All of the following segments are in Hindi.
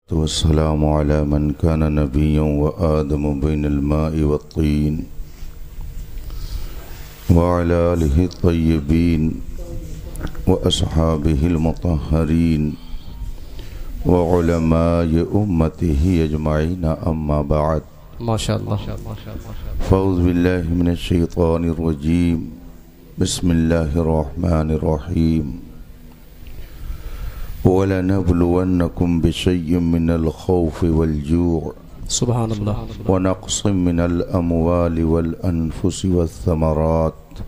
वस्सलामु अला मन कान नबिय्यन व आदम बैनल माइ वत्तीन व अला आलिहि तय्यबीन व अस्हाबिहिल मुतहहरीन व उलमाए उम्मतिहि अजमईन अम्मा बाद। माशाअल्लाह। फ़ऊज़ु बिल्लाहि मिनश शैतानिर रजीम। बिस्मिल्लाहिर रहमानिर रहीम। वलनब्लुवन्नकुम बिशय्यिम मिनल खौफ़ि वल जूअ सुभानअल्लाह व नक़्सिम मिनल अमवालि वल अनफुसि वस्समरात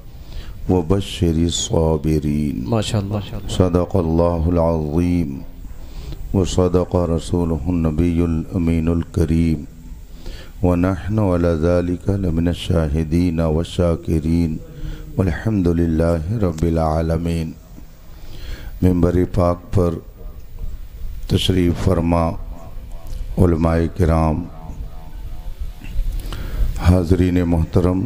व बश्शिरिस साबिरीन। माशाअल्लाह। सदक़ल्लाहुल अज़ीम व सदक़ रसूलुहुन नबियुल अमीनुल करीम व नहनु अला ज़ालिका लमिनश शाहिदीन व शाकिरीन वल्हम्दुलिल्लाहि रब्बिल आलमीन। मिंबर पाक पर तशरीफ़ फरमा उलमाए किराम, हाज़रीन मोहतरम,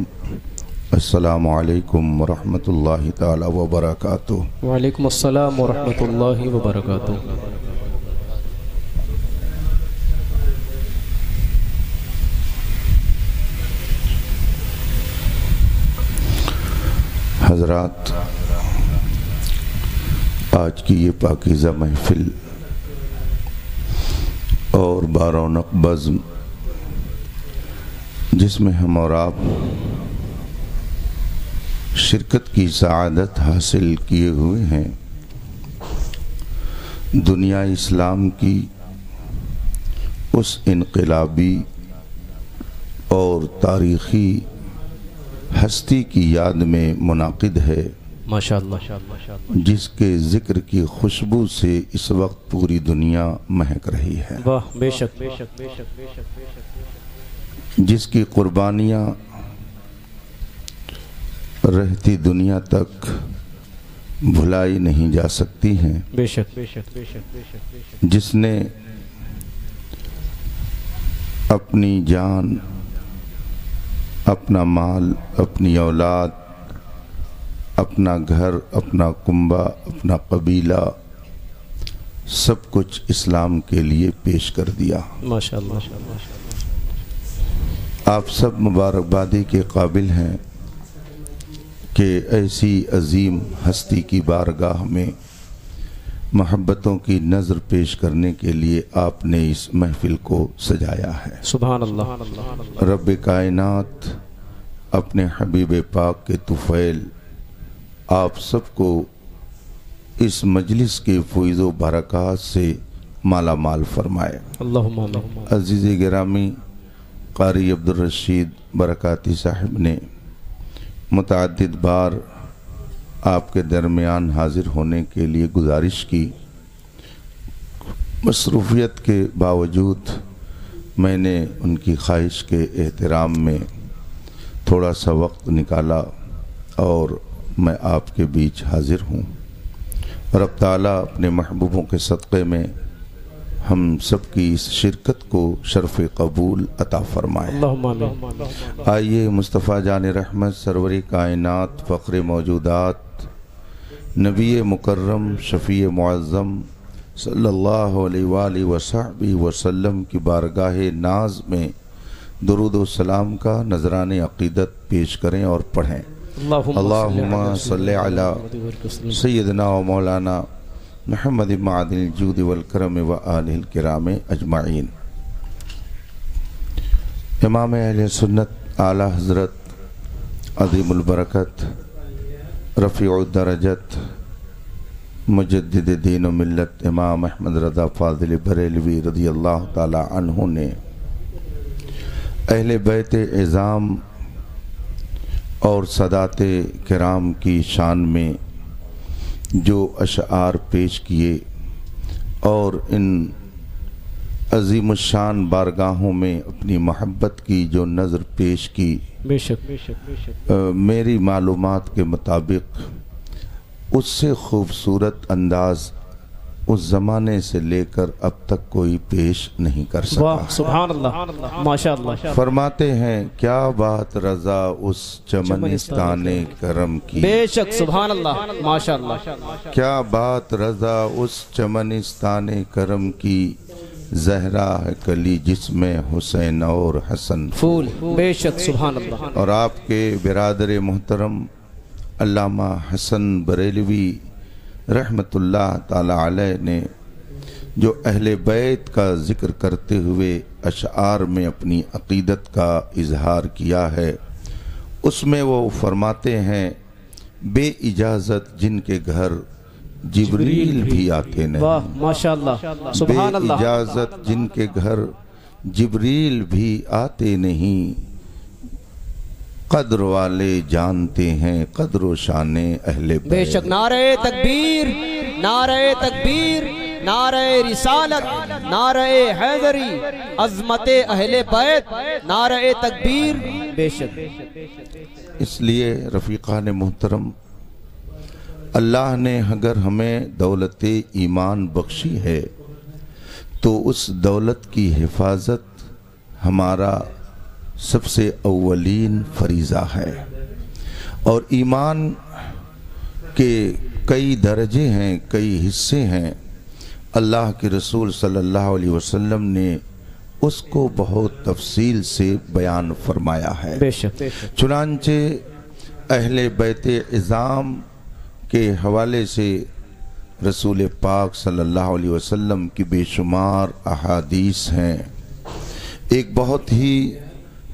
अस्सलामु अलैकुम व रहमतुल्लाहि ताला व बरकातुहू। वालेकुम अस्सलाम व रहमतुल्लाहि व बरकातुहू। हज़रात, आज की ये पाकीज़ा महफिल और बारौनक बज़्म जिसमें हम और आप शिरकत की सआदत हासिल किए हुए हैं, दुनिया इस्लाम की उस इनक़िलाबी और तारीख़ी हस्ती की याद में मुनाकिद है माशाअल्लाह, जिसके ज़िक्र की खुशबू से इस वक्त पूरी दुनिया महक रही है। वाह, बेशक। जिसकी कुर्बानियाँ रहती दुनिया तक भुलाई नहीं जा सकती हैं। बेशक। जिसने अपनी जान, अपना माल, अपनी औलाद, अपना घर, अपना कुंबा, अपना कबीला, सब कुछ इस्लाम के लिए पेश कर दिया। माशाअल्लाह। आप सब मुबारकबादी के काबिल हैं कि ऐसी अजीम हस्ती की बारगाह में मोहब्बतों की नज़र पेश करने के लिए आपने इस महफिल को सजाया है। सुभान अल्लाह। रब कायनात अपने हबीब पाक के तुफ़ैल आप सबको इस मजलिस के फ़ैज़ व बरक़ात से माला माल फरमाए। अल्लाहुम्मा। अज़ीज़ गिरामी क़ारी अब्दुल रशीद बरकाती साहिब ने मुतअद्दिद बार आपके दरमियान हाज़िर होने के लिए गुजारिश की। मसरूफ़ियत के बावजूद मैंने उनकी ख्वाहिश के एहतराम में थोड़ा सा वक्त निकाला और मैं आपके बीच हाज़िर हूँ। रब ताला अपने महबूबों के सदक़े में हम सब की इस शिरकत को शर्फ़ कबूल अता फ़रमाए। आइए मुस्तफ़ा जान रहमत सरवरी कायनात फ़ख्र मौजूदात नबी मुकर्रम शफ़ी मुअज़्ज़म सल्लल्लाहु अलैहि वसल्लम की बारगाह नाज में दुरूद व सलाम का नजराने अक़ीदत पेश करें और पढ़ें। अल्लाहुम्मा सल्लि अला सय्यदना व मौलाना मुहम्मद मादिल जूद वल करम व आलिल किराम अजमाइन। इमाम अहले सुन्नत आला हज़रत अज़ीमुल बरकत रफ़ीउद दरजत मुजद्दिद दीन व मिल्लत इमाम अहमद रज़ा फ़ाज़िल बरेलवी रज़ियल्लाहु ताला अन्हु ने अहले बैत इज़ाम और सदाते किराम की शान में जो अशआर पेश किए और इन अजीम शान बारगाहों में अपनी मोहब्बत की जो नज़र पेश की, बेशक मेरी मालूमात के मुताबिक उससे खूबसूरत अंदाज उस ज़माने से लेकर अब तक कोई पेश नहीं कर सका। वाह, सुभान अल्लाह, माशाअल्लाह। फरमाते हैं क्या बात रज़ा उस चमनिस्ताने करम की। बेशक, सुभान अल्लाह, माशाअल्लाह। क्या बात रज़ा उस चमनिस्ताने करम की, जहरा है कली जिसमें हुसैन और हसन फूल। बेशक सुभान अल्लाह। और आपके बिरादर मोहतरम अल्लामा हसन बरेलवी रहमतुल्लाह ताला अलैह ने जो अहले बैत का ज़िक्र करते हुए अशआर में अपनी अक़ीदत का इजहार किया है, उसमें वो फरमाते हैं, बे इजाज़त जिनके घर जिब्रील भी आते नहीं। वाह माशाअल्लाह सुभान अल्लाह। बे इजाज़त जिनके घर जिब्रील भी आते नहीं, कद्र वाले जानते हैं कद्र शाने अहले बैत। बेशक नारे तकबीर, नारे तकबीर, नारे रिसालत, नारे हैदरी, अज़मते अहले बैत, नारे तकबीर। बेशक इसलिए रफ़ीक़ान मोहतरम, अल्लाह ने अगर हमें दौलत ईमान बख्शी है तो उस दौलत की हिफाजत हमारा सबसे अव्वलीन फरीज़ा है। और ईमान के कई दर्जे हैं, कई हिस्से हैं। अल्लाह के रसूल सल्लल्लाहु अलैहि वसल्लम ने उसको बहुत तफसील से बयान फरमाया है। चुनांचे अहले बैते इज़ाम के हवाले से रसूल पाक सल्लल्लाहु अलैहि वसल्लम की बेशुमार अहादीस हैं। एक बहुत ही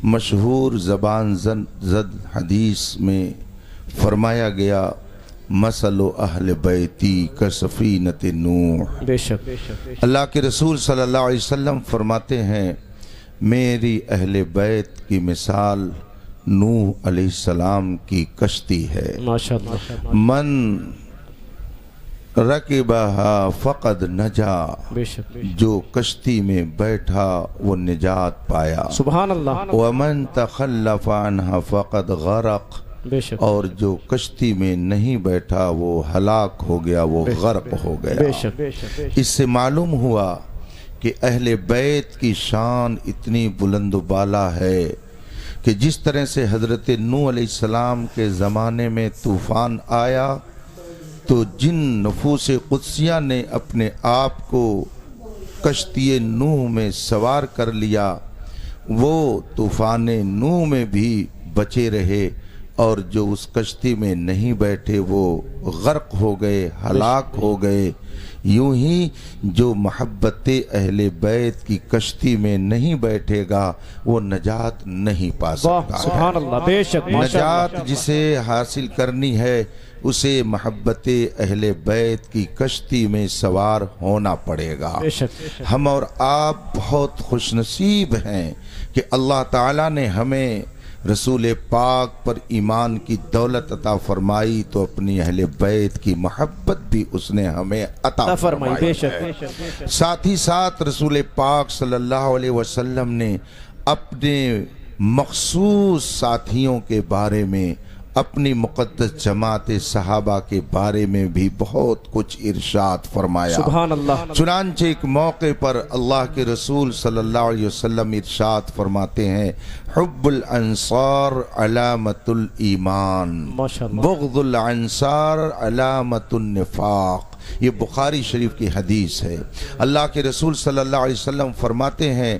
मशहूर ज़बान ज़द हदीस में फरमाया गया, मसलो अहले बैती का सफ़ीनत नूह। बेशक अल्लाह के रसूल सल्लल्लाहु अलैहि वसल्लम फरमाते हैं, मेरी अहले बैत की मिसाल नूह अलैहिस्सलाम की कश्ती है। माशाअल्लाह। मन रकिबहा फ़क़द नजा, जो कश्ती में बैठा वो निजात पाया। सुभान अल्लाह। वमन तखल्लफ़ अन्हा फ़क़द गरक़, और जो कश्ती में नहीं बैठा वो हलाक हो गया, वो गर्क हो गया। इससे मालूम हुआ कि अहले बैत की शान इतनी बुलंद बाला है कि जिस तरह से हज़रत नूह अलैहिस्सलाम के ज़माने में तूफ़ान आया तो जिन नफूस कुद्सिया ने अपने आप को कश्ती नूह में सवार कर लिया, वो तूफ़ान नूह में भी बचे रहे, और जो उस कश्ती में नहीं बैठे वो गर्क हो गए, हलाक हो गए। यूं ही जो मोहब्बत अहले बैत की कश्ती में नहीं बैठेगा वो नजात नहीं पा सकता। सुभान अल्लाह। बेशक नजात जिसे हासिल करनी है उसे मोहब्बत अहले बैत की कश्ती में सवार होना पड़ेगा। हम और आप बहुत खुशनसीब हैं कि अल्लाह ताला ने हमें रसूल पाक पर ईमान की दौलत अता फरमाई, तो अपनी अहले बैत की मोहब्बत भी उसने हमें अता फरमाई है। साथ ही साथ रसूल पाक सल्लल्लाहु अलैहि वसल्लम ने अपने मखसूस साथियों के बारे में, अपनी मुक़द्दस जमात सहाबा के बारे में भी बहुत कुछ इरशाद फरमाया। सुभान अल्लाह। चुनांचे एक मौके पर अल्लाह के रसूल सल्लल्लाहु अलैहि वसल्लम इरशाद फरमाते हैं, हुब्बुल अंसार अलामतुल ईमान, बुग़्दुल अंसार अलामतुन निफाक। ये बुखारी शरीफ की हदीस है। अल्लाह के रसूल सल्लल्लाहु अलैहि वसल्लम फरमाते हैं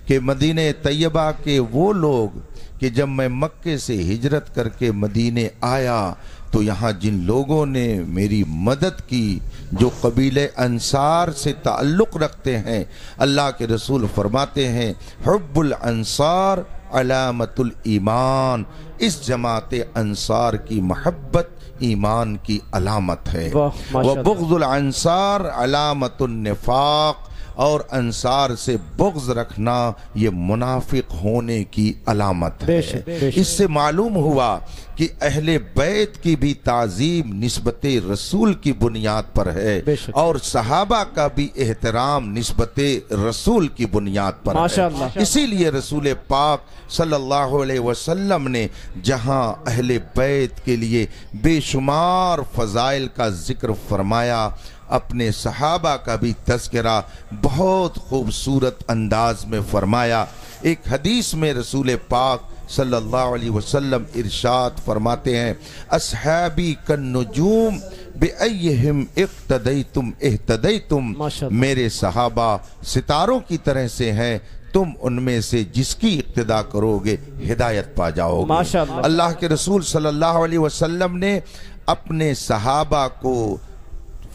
कि मदीने तैयबा के वो लोग कि जब मैं मक्के से हिजरत करके मदीने आया तो यहाँ जिन लोगों ने मेरी मदद की, जो कबीले अंसार से ताल्लुक़ रखते हैं, अल्लाह के रसूल फरमाते हैं, हुब्बुल अंसार अलामतुल ईमान, इस जमात अंसार की मोहब्बत ईमान की अलामत है। व बुग़्दुल अंसार अलामतुन निफाक, और अंसार से बुग़्ज़ रखना ये मुनाफिक होने की अलामत है। इससे मालूम हुआ कि अहले बैत की भी ताज़ीम निस्बते रसूल की बुनियाद पर है, और सहाबा का भी एहतराम निस्बते रसूल की बुनियाद पर है। इसीलिए रसूल पाक सल्लल्लाहु अलैहि वसल्लम ने जहाँ अहले बैत के लिए बेशुमार फ़ज़ाइल का जिक्र फरमाया, अपने सहाबा का भी तज़किरा बहुत खूबसूरत अंदाज में फरमाया। एक हदीस में रसूल पाक सल्लल्लाहु अलैहि वसल्लम इरशाद फरमाते हैं, अस्हाबी कन्नुजूम बिअय्यिहिम इक्तदैतुम इह्तदैतुम, मेरे सहाबा सितारों की तरह से हैं, तुम उनमें से जिसकी इक्तिदा करोगे हिदायत पा जाओगे। अल्लाह के रसूल सल्लल्लाहु अलैहि वसल्लम ने अपने सहाबा को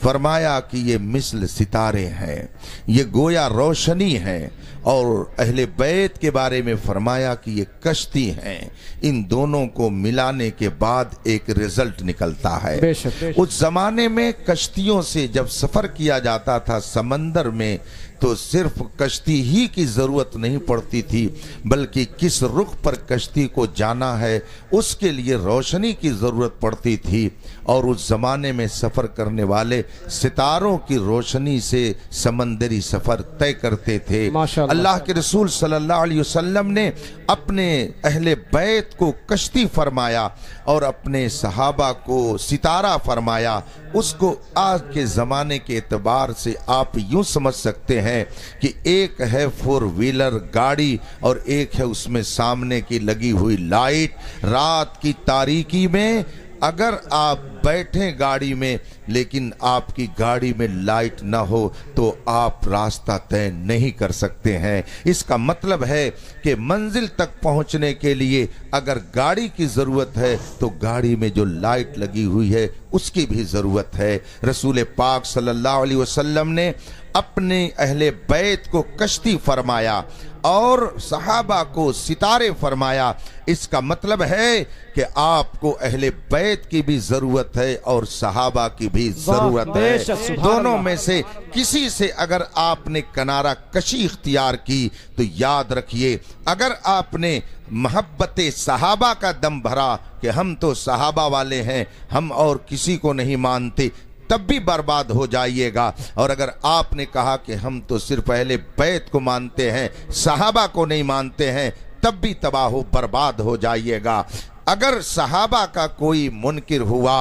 फरमाया कि ये मिसल सितारे हैं, ये गोया रोशनी है, और अहले बैत के बारे में फरमाया कि ये कश्ती हैं। इन दोनों को मिलाने के बाद एक रिजल्ट निकलता है। बेशक। उस जमाने में कश्तियों से जब सफर किया जाता था समंदर में, तो सिर्फ कश्ती ही की जरूरत नहीं पड़ती थी, बल्कि किस रुख पर कश्ती को जाना है उसके लिए रोशनी की जरूरत पड़ती थी। और उस जमाने में सफर करने वाले सितारों की रोशनी से समंदरी सफर तय करते थे। अल्लाह के रसूल सल्लल्लाहु अलैहि वसल्लम ने अपने अहले बैत को कश्ती फरमाया और अपने सहाबा को सितारा फरमाया। उसको आज के ज़माने के एतबार से आप यूं समझ सकते हैं कि एक है 4 व्हीलर गाड़ी और एक है उसमें सामने की लगी हुई लाइट। रात की तारीकी में अगर आप बैठे गाड़ी में लेकिन आपकी गाड़ी में लाइट ना हो तो आप रास्ता तय नहीं कर सकते हैं। इसका मतलब है कि मंजिल तक पहुंचने के लिए अगर गाड़ी की ज़रूरत है तो गाड़ी में जो लाइट लगी हुई है उसकी भी ज़रूरत है। रसूल पाक सल्लल्लाहु अलैहि वसल्लम ने अपने अहले बैत को कश्ती फरमाया और सहाबा को सितारे फरमाया। इसका मतलब है कि आपको अहले बैत की भी जरूरत है और सहाबा की भी जरूरत है। दोनों में से किसी से अगर आपने किनारा कशी इख्तियार की तो याद रखिए, अगर आपने मोहब्बत सहाबा का दम भरा कि हम तो सहाबा वाले हैं, हम और किसी को नहीं मानते, तब भी बर्बाद हो जाइएगा। और अगर आपने कहा कि हम तो सिर्फ अहले बैत को मानते हैं, सहाबा को नहीं मानते हैं, तब भी तबाह हो बर्बाद हो जाइएगा। अगर सहाबा का कोई मुनकिर हुआ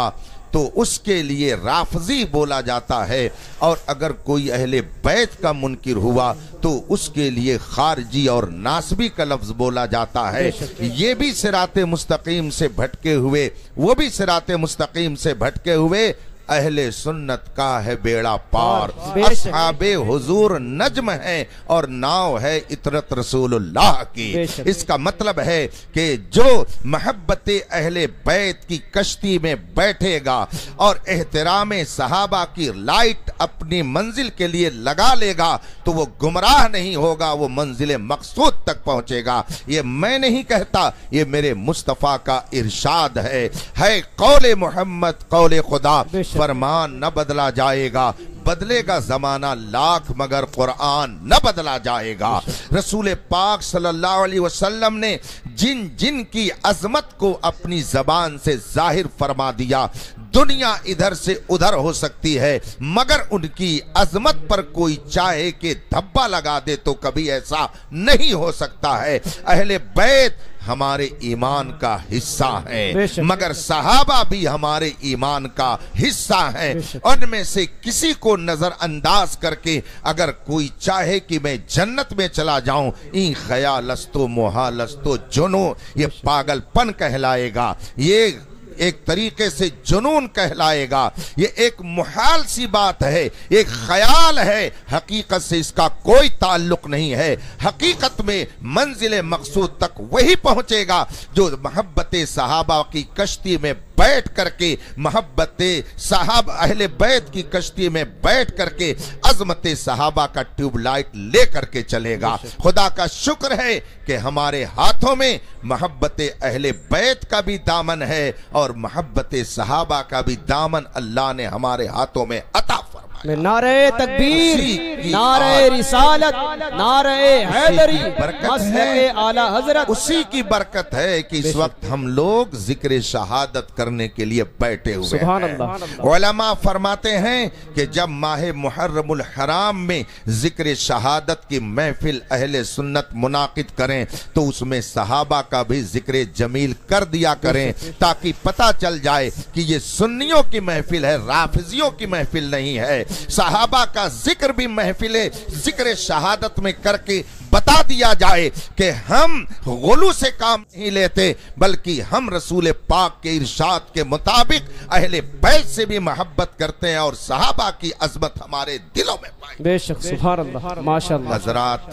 तो उसके लिए राफजी बोला जाता है, और अगर कोई अहले बैत का मुनकिर हुआ तो उसके लिए खारजी और नासबी का लफ्ज बोला जाता है। ये भी सिराते मुस्तकीम से भटके हुए, वो भी सिराते मुस्तकीम से भटके हुए। अहले सुन्नत का है बेड़ा पार, अस्हाबे हुजूर नज्म है और नाव है इतरत रसूलुल्लाह की। इसका मतलब है कि जो मोहब्बत अहले बैत की कश्ती में बैठेगा और एहतराम सहाबा की लाइट अपनी मंजिल के लिए लगा लेगा तो वो गुमराह नहीं होगा, वो मंजिल मकसूद तक पहुंचेगा। ये मैं नहीं कहता, ये मेरे मुस्तफ़ा का इरशाद है कौले मोहम्मद कौले खुदा, फरमान न बदला जाएगा, बदलेगा जमाना लाख मगर कुरान न बदला जाएगा। रसूल पाक सल्लल्लाहु अलैहि वसल्लम ने जिन जिन की अजमत को अपनी जबान से जाहिर फरमा दिया, दुनिया इधर से उधर हो सकती है मगर उनकी अजमत पर कोई चाहे कि धब्बा लगा दे तो कभी ऐसा नहीं हो सकता है। अहले बैत हमारे ईमान का हिस्सा है, मगर सहाबा भी हमारे ईमान का हिस्सा है। उनमें से किसी को नजरअंदाज करके अगर कोई चाहे कि मैं जन्नत में चला जाऊं, ई ख्यालस्तो मोहालस्तो जुनू, ये पागलपन कहलाएगा, ये एक तरीके से जुनून कहलाएगा, ये एक मुहाल सी बात है, एक ख्याल है, हकीकत से इसका कोई ताल्लुक नहीं है। हकीकत में मंजिल मकसूद तक वही पहुंचेगा जो मोहब्बत सहाबा की कश्ती में बैठ करके, मोहब्बत साहब अहले बैत की कश्ती में बैठ करके अजमत सहाबा का ट्यूबलाइट ले करके चलेगा। खुदा का शुक्र है कि हमारे हाथों में मोहब्बत अहले बैत का भी दामन है और मोहब्बत सहाबा का भी दामन अल्लाह ने हमारे हाथों में अता फरमाया। नारे तकबीर, नारे रिसालत, नारे हैदरी, मसलके आला हजरत। उसी की बरकत है कि इस वक्त हम लोग जिक्र शहादत करने के लिए बैठे हुए हैं। उलमा फरमाते हैं कि जब माह मुहर्रमुल हराम में जिक्र शहादत की महफिल अहले सुन्नत मुनाकिद करें तो उसमें सहाबा का भी जिक्र जमील कर दिया करें, ताकि पता चल जाए कि ये सुन्नियों की महफिल है, राफिजियों की महफिल नहीं है। सहाबा का जिक्र भी महफिले जिक्र शहादत में करके बता दिया जाए कि हम गुलू से काम नहीं लेते, बल्कि हम रसूल पाक के इरशाद के मुताबिक अहले बैत से भी मोहब्बत करते हैं और सहाबा की अजमत हमारे दिलों में पाई। बेशक, सुभान अल्लाह, माशाअल्लाह। हजरात,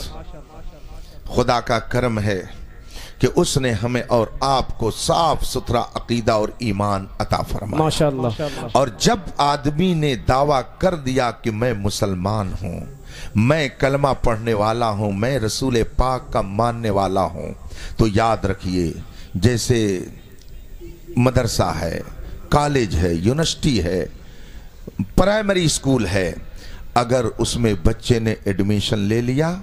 खुदा का करम है कि उसने हमें और आपको साफ सुथरा अकीदा और ईमान अता फरमाया, माशाअल्लाह। और जब आदमी ने दावा कर दिया कि मैं मुसलमान हूँ, मैं कलमा पढ़ने वाला हूँ, मैं रसूल पाक का मानने वाला हूँ, तो याद रखिए, जैसे मदरसा है, कॉलेज है, यूनिवर्सिटी है, प्राइमरी स्कूल है, अगर उसमें बच्चे ने एडमिशन ले लिया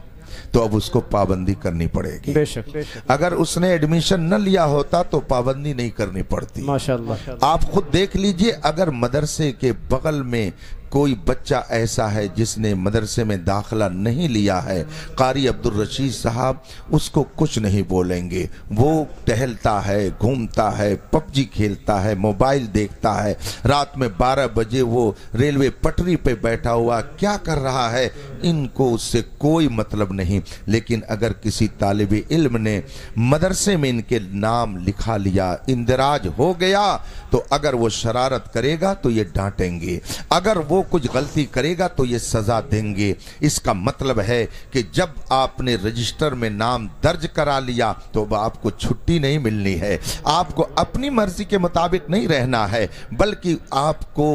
तो अब उसको पाबंदी करनी पड़ेगी। बेशक। अगर उसने एडमिशन न लिया होता तो पाबंदी नहीं करनी पड़ती। माशाअल्लाह। आप खुद देख लीजिए, अगर मदरसे के बगल में कोई बच्चा ऐसा है जिसने मदरसे में दाखिला नहीं लिया है, कारी अब्दुल रशीद साहब उसको कुछ नहीं बोलेंगे। वो टहलता है, घूमता है, पबजी खेलता है, मोबाइल देखता है, रात में 12 बजे वो रेलवे पटरी पे बैठा हुआ क्या कर रहा है, इनको उससे कोई मतलब नहीं। लेकिन अगर किसी तालिब इल्म ने मदरसे में इनके नाम लिखा लिया, इंदराज हो गया, तो अगर वो शरारत करेगा तो ये डांटेंगे, अगर वो कुछ गलती करेगा तो ये सजा देंगे। इसका मतलब है कि जब आपने रजिस्टर में नाम दर्ज करा लिया तो आपको छुट्टी नहीं मिलनी है, आपको अपनी मर्जी के मुताबिक नहीं रहना है, बल्कि आपको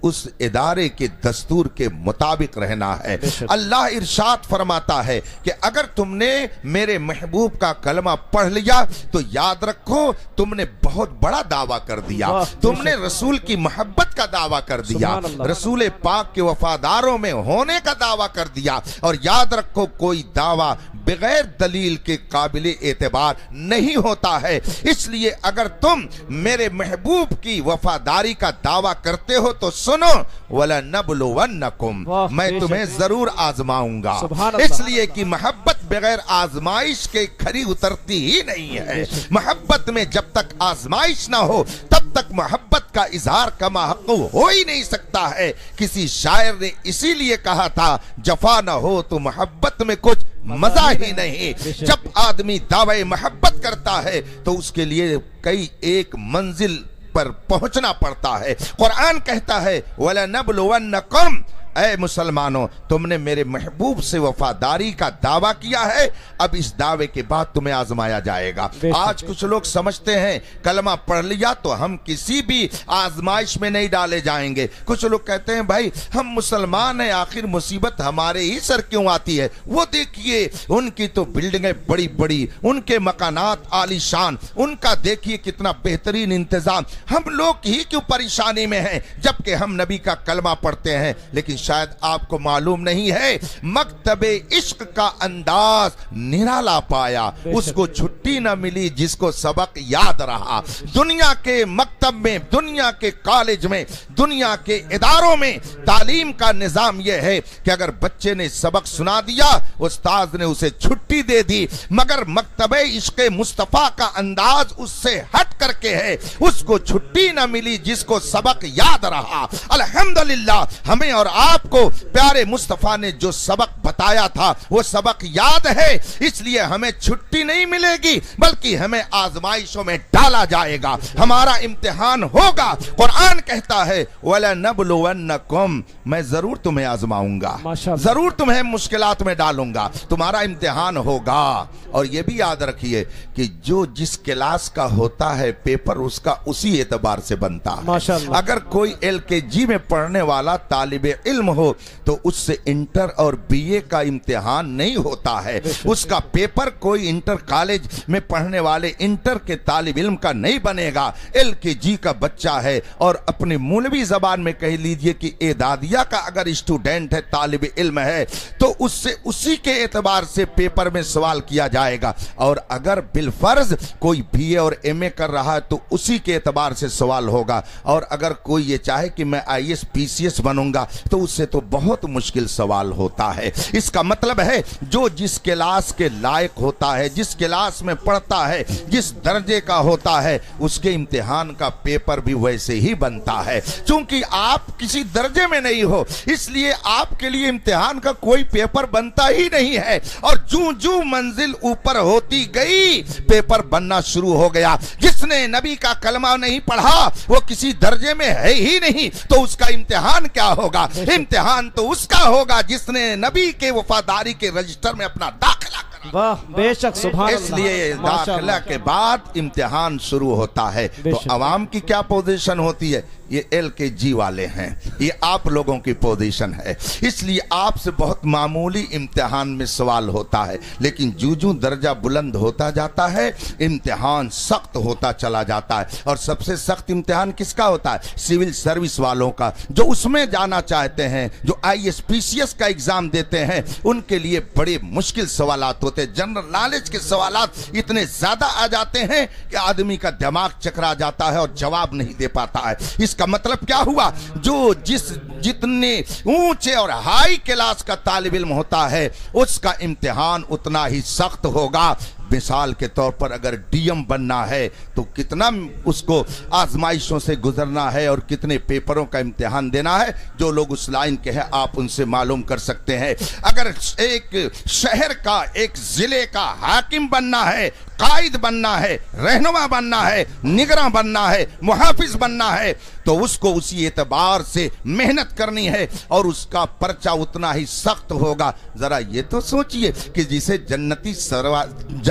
उस इदारे के दस्तूर के मुताबिक रहना है। अल्लाह इरशाद फरमाता है कि अगर तुमने मेरे महबूब का कलमा पढ़ लिया तो याद रखो तुमने बहुत बड़ा दावा कर दिया, तुमने रसूल की मोहब्बत का दावा कर दिया, रसूल पाक के वफादारों में होने का दावा कर दिया। और याद रखो, कोई दावा बगैर दलील के काबिल एतबार नहीं होता है। इसलिए अगर तुम मेरे महबूब की वफादारी का दावा करते हो तो सुनो, वला नबलुवन्नकुम, मैं तुम्हें जरूर आजमाऊंगा। इसलिए कि मोहब्बत बगैर आजमाइश के खरी उतरती ही नहीं है। मोहब्बत में जब तक आजमाइश ना हो तब तक मोहब्बत का इजहार कमा हक हो ही नहीं सकता है। किसी शायर ने इसीलिए कहा था, जफा ना हो तो मोहब्बत में कुछ मजा ही नहीं। जब आदमी दावे मोहब्बत करता है तो उसके लिए कई एक मंजिल पर पहुंचना पड़ता है। कुरान कहता है, वला नबलुवन्नकुम, ऐ मुसलमानों, तुमने मेरे महबूब से वफादारी का दावा किया है, अब इस दावे के बाद तुम्हें आजमाया जाएगा। आज कुछ लोग समझते हैं कलमा पढ़ लिया तो हम किसी भी आजमाइश में नहीं डाले जाएंगे। कुछ लोग कहते हैं भाई हम मुसलमान हैं, आखिर मुसीबत हमारे ही सर क्यों आती है। वो देखिए उनकी तो बिल्डिंगें बड़ी बड़ी, उनके मकानात आलीशान, उनका देखिए कितना बेहतरीन इंतजाम, हम लोग ही क्यों परेशानी में हैं जबकि हम नबी का कलमा पढ़ते हैं। लेकिन शायद आपको मालूम नहीं है, मकतबे इश्क का अंदाज निराला पाया, उसको छुट्टी न मिली जिसको सबक याद रहा। दुनिया के मकतब में, दुनिया के कॉलेज में, दुनिया के इदारों में तालीम का निजाम यह है कि अगर बच्चे ने सबक सुना दिया, उस्ताद ने उसे छुट्टी दे दी, मगर मकतबे इश्क मुस्तफा का अंदाज उससे हट करके है, उसको छुट्टी न मिली जिसको सबक याद रहा। अल्हम्दुलिल्लाह, हमें और आपको प्यारे मुस्तफा ने जो सबक बताया था वो सबक याद है, इसलिए हमें छुट्टी नहीं मिलेगी बल्कि हमें आजमाइशों में डाला जाएगा, हमारा इम्तिहान होगा। कुरान कहता है, वला नबलुवन्नकुम, मैं जरूर तुम्हें आजमाऊंगा, जरूर तुम्हें मुश्किलात में डालूंगा, तुम्हारा इम्तिहान होगा। और यह भी याद रखिए कि जो जिस क्लास का होता है पेपर उसका उसी एतबार से बनता है। अगर कोई LKG में पढ़ने वाला तालिब इल्म हो तो उससे इंटर और BA का इम्तिहान नहीं होता है, उसका पेपर कोई इंटर कॉलेज में पढ़ने वाले इंटर के तालिब इल्म का नहीं बनेगा। LKG का बच्चा है और अपनी मौलवी जबान में कह लीजिए कि एदादिया का अगर स्टूडेंट है, तालिब इल्म है, तो उससे उसी के एतबार से पेपर में सवाल किया जाएगा। और अगर बिलफर्ज कोई BA और MA कर रहा है तो उसी के एतबार से सवाल होगा। और अगर कोई ये चाहे कि मैं IAS PCS बनूंगा तो से तो बहुत मुश्किल सवाल होता है। इसका मतलब है जो जिस क्लास के लायक होता है, जिस क्लास में पढ़ता है, जिस दर्जे का होता है, उसके इम्तिहान का पेपर भी वैसे ही बनता है। क्योंकि आप किसी दर्जे में नहीं हो, इसलिए आपके लिए इम्तिहान का कोई पेपर बनता ही नहीं है। और जूं जूं मंजिल ऊपर होती गई, पेपर बनना शुरू हो गया। जिसने नबी का कलमा नहीं पढ़ा वो किसी दर्जे में है ही नहीं, तो उसका इम्तिहान क्या होगा? इम्तिहान तो उसका होगा जिसने नबी के वफादारी के रजिस्टर में अपना दाखिला करा। वाह, बेशक, सुभान अल्लाह। इसलिए दाखिला के बाद इम्तिहान शुरू होता है। तो अवाम की क्या पोजीशन होती है? ये LKG वाले हैं, ये आप लोगों की पोजीशन है। इसलिए आपसे बहुत मामूली इम्तिहान में सवाल होता है, लेकिन जूं जूं दर्जा बुलंद होता जाता है, इम्तिहान सख्त होता चला जाता है। और सबसे सख्त इम्तिहान किसका होता है? सिविल सर्विस वालों का। जो उसमें जाना चाहते हैं, जो ISPCS का एग्जाम देते हैं, उनके लिए बड़े मुश्किल सवालात होते हैं। जनरल नॉलेज के सवालात इतने ज्यादा आ जाते हैं कि आदमी का दिमाग चकरा जाता है और जवाब नहीं दे पाता है। इसका मतलब क्या हुआ? जो जितने ऊंचे और हाई क्लास का तालिब इल्म होता है, उसका इम्तिहान उतना ही सख्त होगा। मिसाल के तौर पर अगर DM बनना है तो कितना उसको आजमाइशों से गुजरना है और कितने पेपरों का इम्तिहान देना है। जो लोग उस लाइन के हैं आप उनसे मालूम कर सकते हैं। अगर एक शहर का, एक जिले का हाकिम बनना है, कायद बनना है, रहनुमा बनना है, निगरान बनना है, मुहाफिज बनना है, तो उसको उसी एतबार से मेहनत करनी है और उसका पर्चा उतना ही सख्त होगा। जरा ये तो सोचिए कि जिसे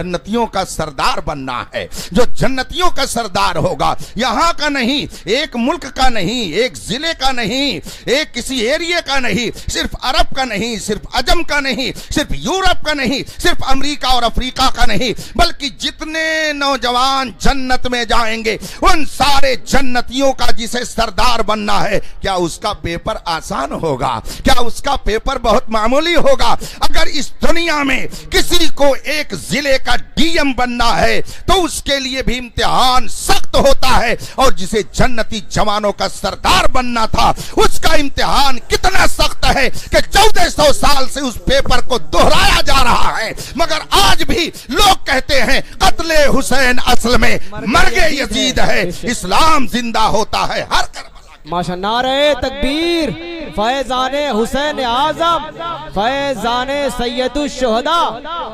जन्नतियों का सरदार बनना है, जो जन्नतियों का सरदार होगा, यहाँ का नहीं, एक मुल्क का नहीं, एक जिले का नहीं, एक किसी एरिया का नहीं, सिर्फ अरब का नहीं, सिर्फ अजम का नहीं, सिर्फ यूरोप का नहीं, सिर्फ अमेरिका और अफ्रीका का नहीं, बल्कि जितने नौजवान जन्नत में जाएंगे उन सारे जन्नतियों का जिसे सरदार बनना है, क्या उसका पेपर आसान होगा? क्या उसका पेपर बहुत मामूली होगा? अगर इस दुनिया में किसी को एक जिले का DM बनना है तो उसके लिए भी इम्तिहान सख्त होता है। और जिसे जन्नती जवानों का सरदार बनना था, उसका इम्तिहान कितना सख्त है कि 1400 साल से उस पेपर को दोहराया जा रहा है। मगर आज भी लोग कहते हैं कत्ले हुसैन असल में मर्गे यजीद है, इस्लाम जिंदा होता है हर माशा। नारे तकबीर, फैजाने हुसैन आजम, फैजाने सैयदुल शुहदा,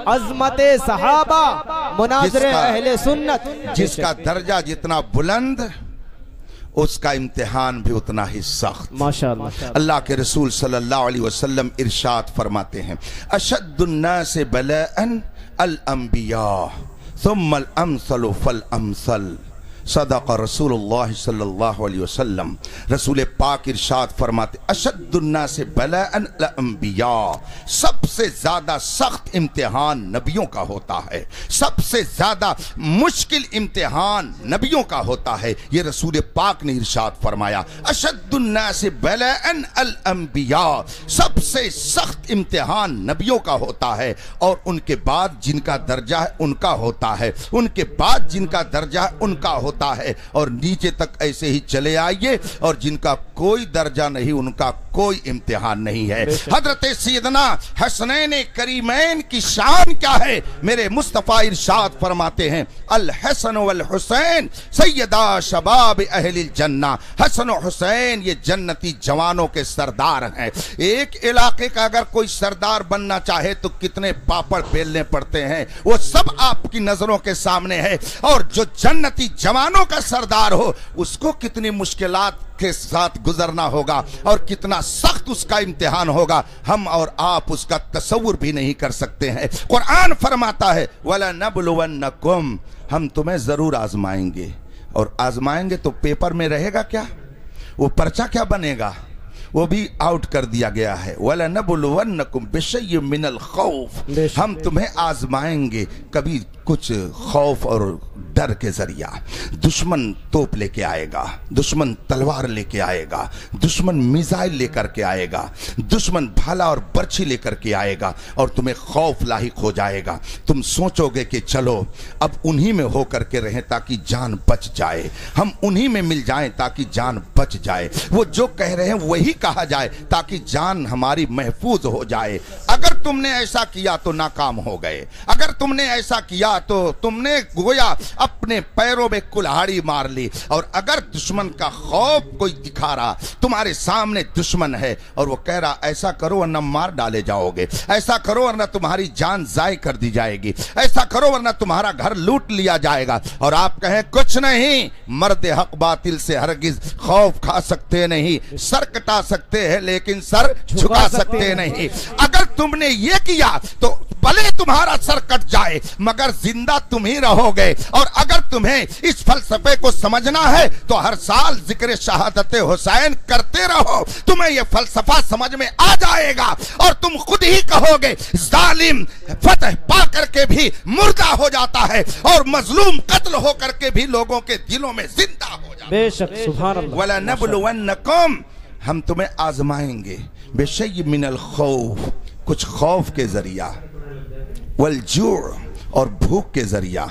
अजमते सहाबा, मुनाज़िरे अहले सुन्नत। जिसका दर्जा जितना बुलंद, उसका इम्तिहान भी उतना ही सख्त। माशाअल्लाह। अल्लाह के रसूल सल्लल्लाहु अलैहि वसल्लम इरशाद फरमाते हैं, अशद्दुन्नास बलाअन अल अंबिया सुम्मल अमसलु फल अमसल। सदक़ रसूलुल्लाह सल्लल्लाहु अलैहि वसल्लम। रसूल पाक इरशाद फरमाते, अशद्दुन्नास बलाअन अल अंबिया, सबसे ज्यादा सख्त इम्तिहान नबियों का होता है, सबसे ज्यादा मुश्किल इम्तिहान नबियों का होता है। ये रसूल पाक ने इरशाद फरमाया, अशद्दुन्नास बलाअन अल अंबिया, सबसे सख्त इम्तिहान नबियों का होता है। और उनके बाद जिनका दर्जा है उनका होता है, उनके बाद जिनका दर्जा है उनका होता है, और नीचे तक ऐसे ही चले आइए। और जिनका कोई दर्जा नहीं उनका कोई इम्तिहान नहीं है। हजरत सैयदना हसनैन करीमैन की शान क्या है? मेरे मुस्तफा इरशाद फरमाते हैं, अल हसन वल हुसैन सैयदा शबाब अहलिल जन्ना। हसन और हुसैन ये जन्नती जवानों के सरदार हैं। एक इलाके का अगर कोई सरदार बनना चाहे तो कितने पापड़ बेलने पड़ते हैं, वो सब आपकी नजरों के सामने है। और जो जन्नती जवानों का सरदार हो उसको कितनी मुश्किलात के साथ गुजरना होगा और कितना सख्त उसका इम्तिहान होगा, हम और आप उसका तसव्वुर भी नहीं कर सकते हैं। कुरान फरमाता है, वला नबलुवन्नकुम, हम तुम्हें जरूर आजमाएंगे। और आजमाएंगे तो पेपर में रहेगा क्या? वो पर्चा क्या बनेगा? वो भी आउट कर दिया गया है। वला नबलुवन्नकुम बिशय्यिम मिनल खौफ, हम तुम्हें आजमाएंगे। कभी कुछ खौफ और डर के जरिया। दुश्मन तोप लेके आएगा, दुश्मन तलवार लेके आएगा, दुश्मन मिसाइल लेकर के आएगा, दुश्मन भाला और बर्छी लेकर के आएगा और तुम्हें खौफ लाहिक हो जाएगा। तुम सोचोगे कि चलो अब उन्हीं में होकर के रहें ताकि जान बच जाए, हम उन्हीं में मिल जाएं ताकि जान बच जाए, वो जो कह रहे हैं वही कहा जाए ताकि जान हमारी महफूज हो जाए। अगर तुमने ऐसा किया तो नाकाम हो गए, अगर तुमने ऐसा किया तो तुमने गोया अपने पैरों में कुल्हाड़ी मार ली। और अगर दुश्मन का खौफ कोई दिखा रहा, तुम्हारे सामने दुश्मन है और वो कह रहा ऐसा करो वरना मार डाले जाओगे, ऐसा करो वरना तुम्हारी जान जाय कर दी जाएगी, ऐसा करो वरना तुम्हारा घर लूट लिया जाएगा, और आप कहें कुछ नहीं, मर्द हक बातिल से हरगिज खौफ खा सकते नहीं, सर कटा सकते हैं लेकिन सर झुका सकते नहीं। अगर तुमने ये किया तो भले तुम्हारा सर कट जाए मगर जिंदा तुम ही रहोगे। और अगर तुम्हें इस फलसफे को समझना है तो हर साल जिक्र शहादत हुसैन करते रहो, तुम्हें यह फलसफा समझ में आ जाएगा और तुम खुद ही कहोगे जालिम फतह पा करके भी मुर्दा हो जाता है और मजलूम कत्ल हो करके भी लोगों के दिलों में जिंदा हो जाता है। बेशक सुभान अल्लाह। वला नबलुवन्नकुम, हम तुम्हें आजमाएंगे बेशय्य मिनल खौफ, कुछ खौफ के जरिया, वल जूअ, और भूख के जरिया।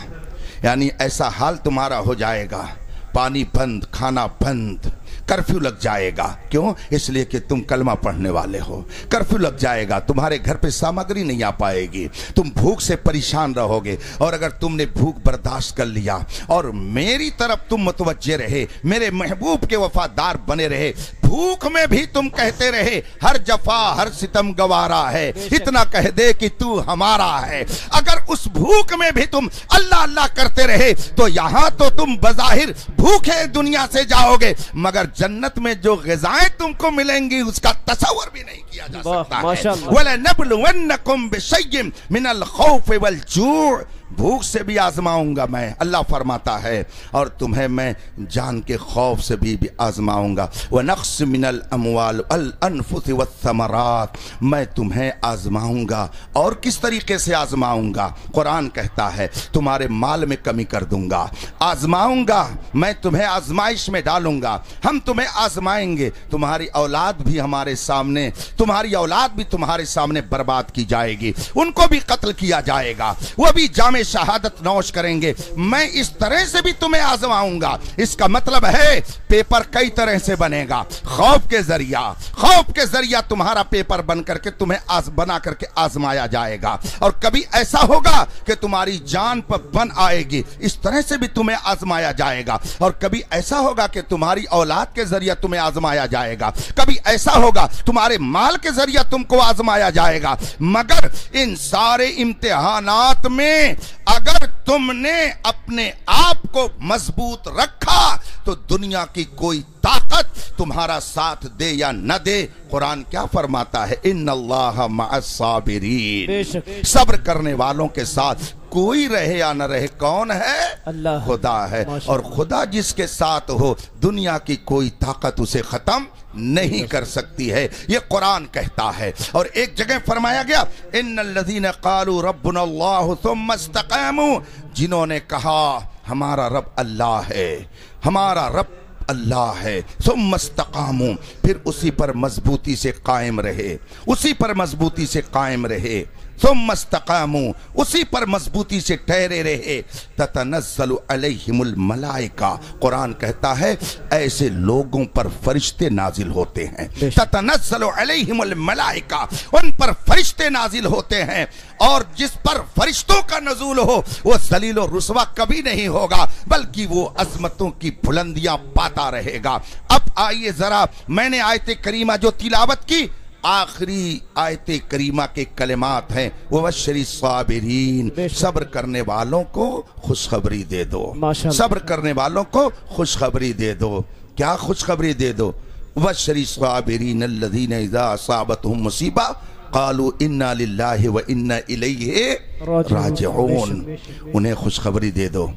यानी ऐसा हाल तुम्हारा हो जाएगा, पानी बंद, खाना बंद, कर्फ्यू लग जाएगा। क्यों? इसलिए कि तुम कलमा पढ़ने वाले हो। कर्फ्यू लग जाएगा, तुम्हारे घर पे सामग्री नहीं आ पाएगी, तुम भूख से परेशान रहोगे। और अगर तुमने भूख बर्दाश्त कर लिया और मेरी तरफ तुम मुतवज्जे रहे, मेरे महबूब के वफादार बने रहे, भूख में भी तुम कहते रहे हर जफा हर सितम गवारा है, इतना कह दे कि तू हमारा है। अगर उस भूख में भी तुम अल्लाह अल्लाह करते रहे तो यहां तो तुम बज़ाहिर भूखे दुनिया से जाओगे मगर जन्नत में जो ग़िज़ाएं तुमको मिलेंगी उसका तसव्वुर भी नहीं किया जा सकता है। वला नबलुवन्नकुम बिशय्यिन मिनल खौफ़ि वल जूअ, भूख से भी आजमाऊंगा मैं, अल्लाह फरमाता है, और तुम्हें मैं जान के खौफ से भी आजमाऊंगा। व नक्स मिनल अमवाल अल अनफुस व समरात, मैं तुम्हें आजमाऊंगा। और किस तरीके से आजमाऊंगा? कुरान कहता है तुम्हारे माल में कमी कर दूंगा, आजमाऊंगा, मैं तुम्हें आजमाइश में डालूंगा, हम तुम्हें आजमाएंगे। तुम्हारी औलाद भी हमारे सामने, तुम्हारी औलाद भी तुम्हारे सामने बर्बाद की जाएगी, उनको भी कत्ल किया जाएगा, वो भी जामे शहादत नौश करेंगे। मैं इस तरह से भी तुम्हें आजमाऊंगा। इसका मतलब है पेपर कई तरह से बनेगा, खौफ के जरिया, खौफ के जरिया तुम्हारा पेपर बन करके तुम्हें बना करके आजमाया जाएगा। और कभी ऐसा होगा कि तुम्हारी जान पर बन आएगी, इस तरह से भी तुम्हें आजमाया जाएगा। और कभी ऐसा होगा कि तुम्हारी औलाद के जरिया तुम्हें आजमाया जाएगा, कभी ऐसा होगा तुम्हारे माल के जरिया तुमको आजमाया जाएगा। मगर इन सारे इम्तिहानात में अगर तुमने अपने आप को मजबूत रखा तो दुनिया की कोई ताकत तुम्हारा साथ दे या न दे, कुरान क्या फरमाता है? इन्नल्लाह मअस-साबिरीन, सब्र करने वालों के साथ कोई रहे या न रहे, कौन है? अल्लाह, खुदा है। और खुदा जिसके साथ हो दुनिया की कोई ताकत उसे खत्म नहीं कर सकती है, ये कुरान कहता है। और एक जगह फरमाया गया इन्नल्लज़ीना क़ालू रब्बुनल्लाहु सुम्मा इस्तक़ामू, जिन्होंने कहा हमारा रब अल्लाह है, हमारा रब अल्लाह है, सुम्मा इस्तक़ामू, फिर उसी पर मजबूती से कायम रहे, उसी पर मजबूती से कायम रहे, सुम्मा इस्तक़ामू, उसी पर मजबूती से ठहरे रहे, ततनज़्ज़लु अलैहिमुल मलाइका, कुरान कहता है ऐसे लोगों पर फरिश्ते नाजिल होते हैं। ततनज़्ज़लु अलैहिमुल मलाइका, उन पर फरिश्ते नाजिल होते हैं। और जिस पर फरिश्तों का नज़ूल हो वो ज़लील और रुसवा कभी नहीं होगा, बल्कि वो अज़मतों की बुलंदियां पाता रहेगा। अब आइए जरा, मैंने आयत करीमा जो तिलावत की, आखिरी आयत करीमा के कलिमात हैं, वो वबश्शिरी साबिरीन, सब्र करने वालों को खुशखबरी दे दो, सब्र करने वालों को खुशखबरी दे दो। क्या खुशखबरी दे दो? वबश्शिरी साबिरीन अल्लज़ीना इज़ा असाबतहुम मुसीबा क़ालू इन्ना लिल्लाहि व इन्ना इलैहि राजिऊन, उन्हें खुशखबरी दे दो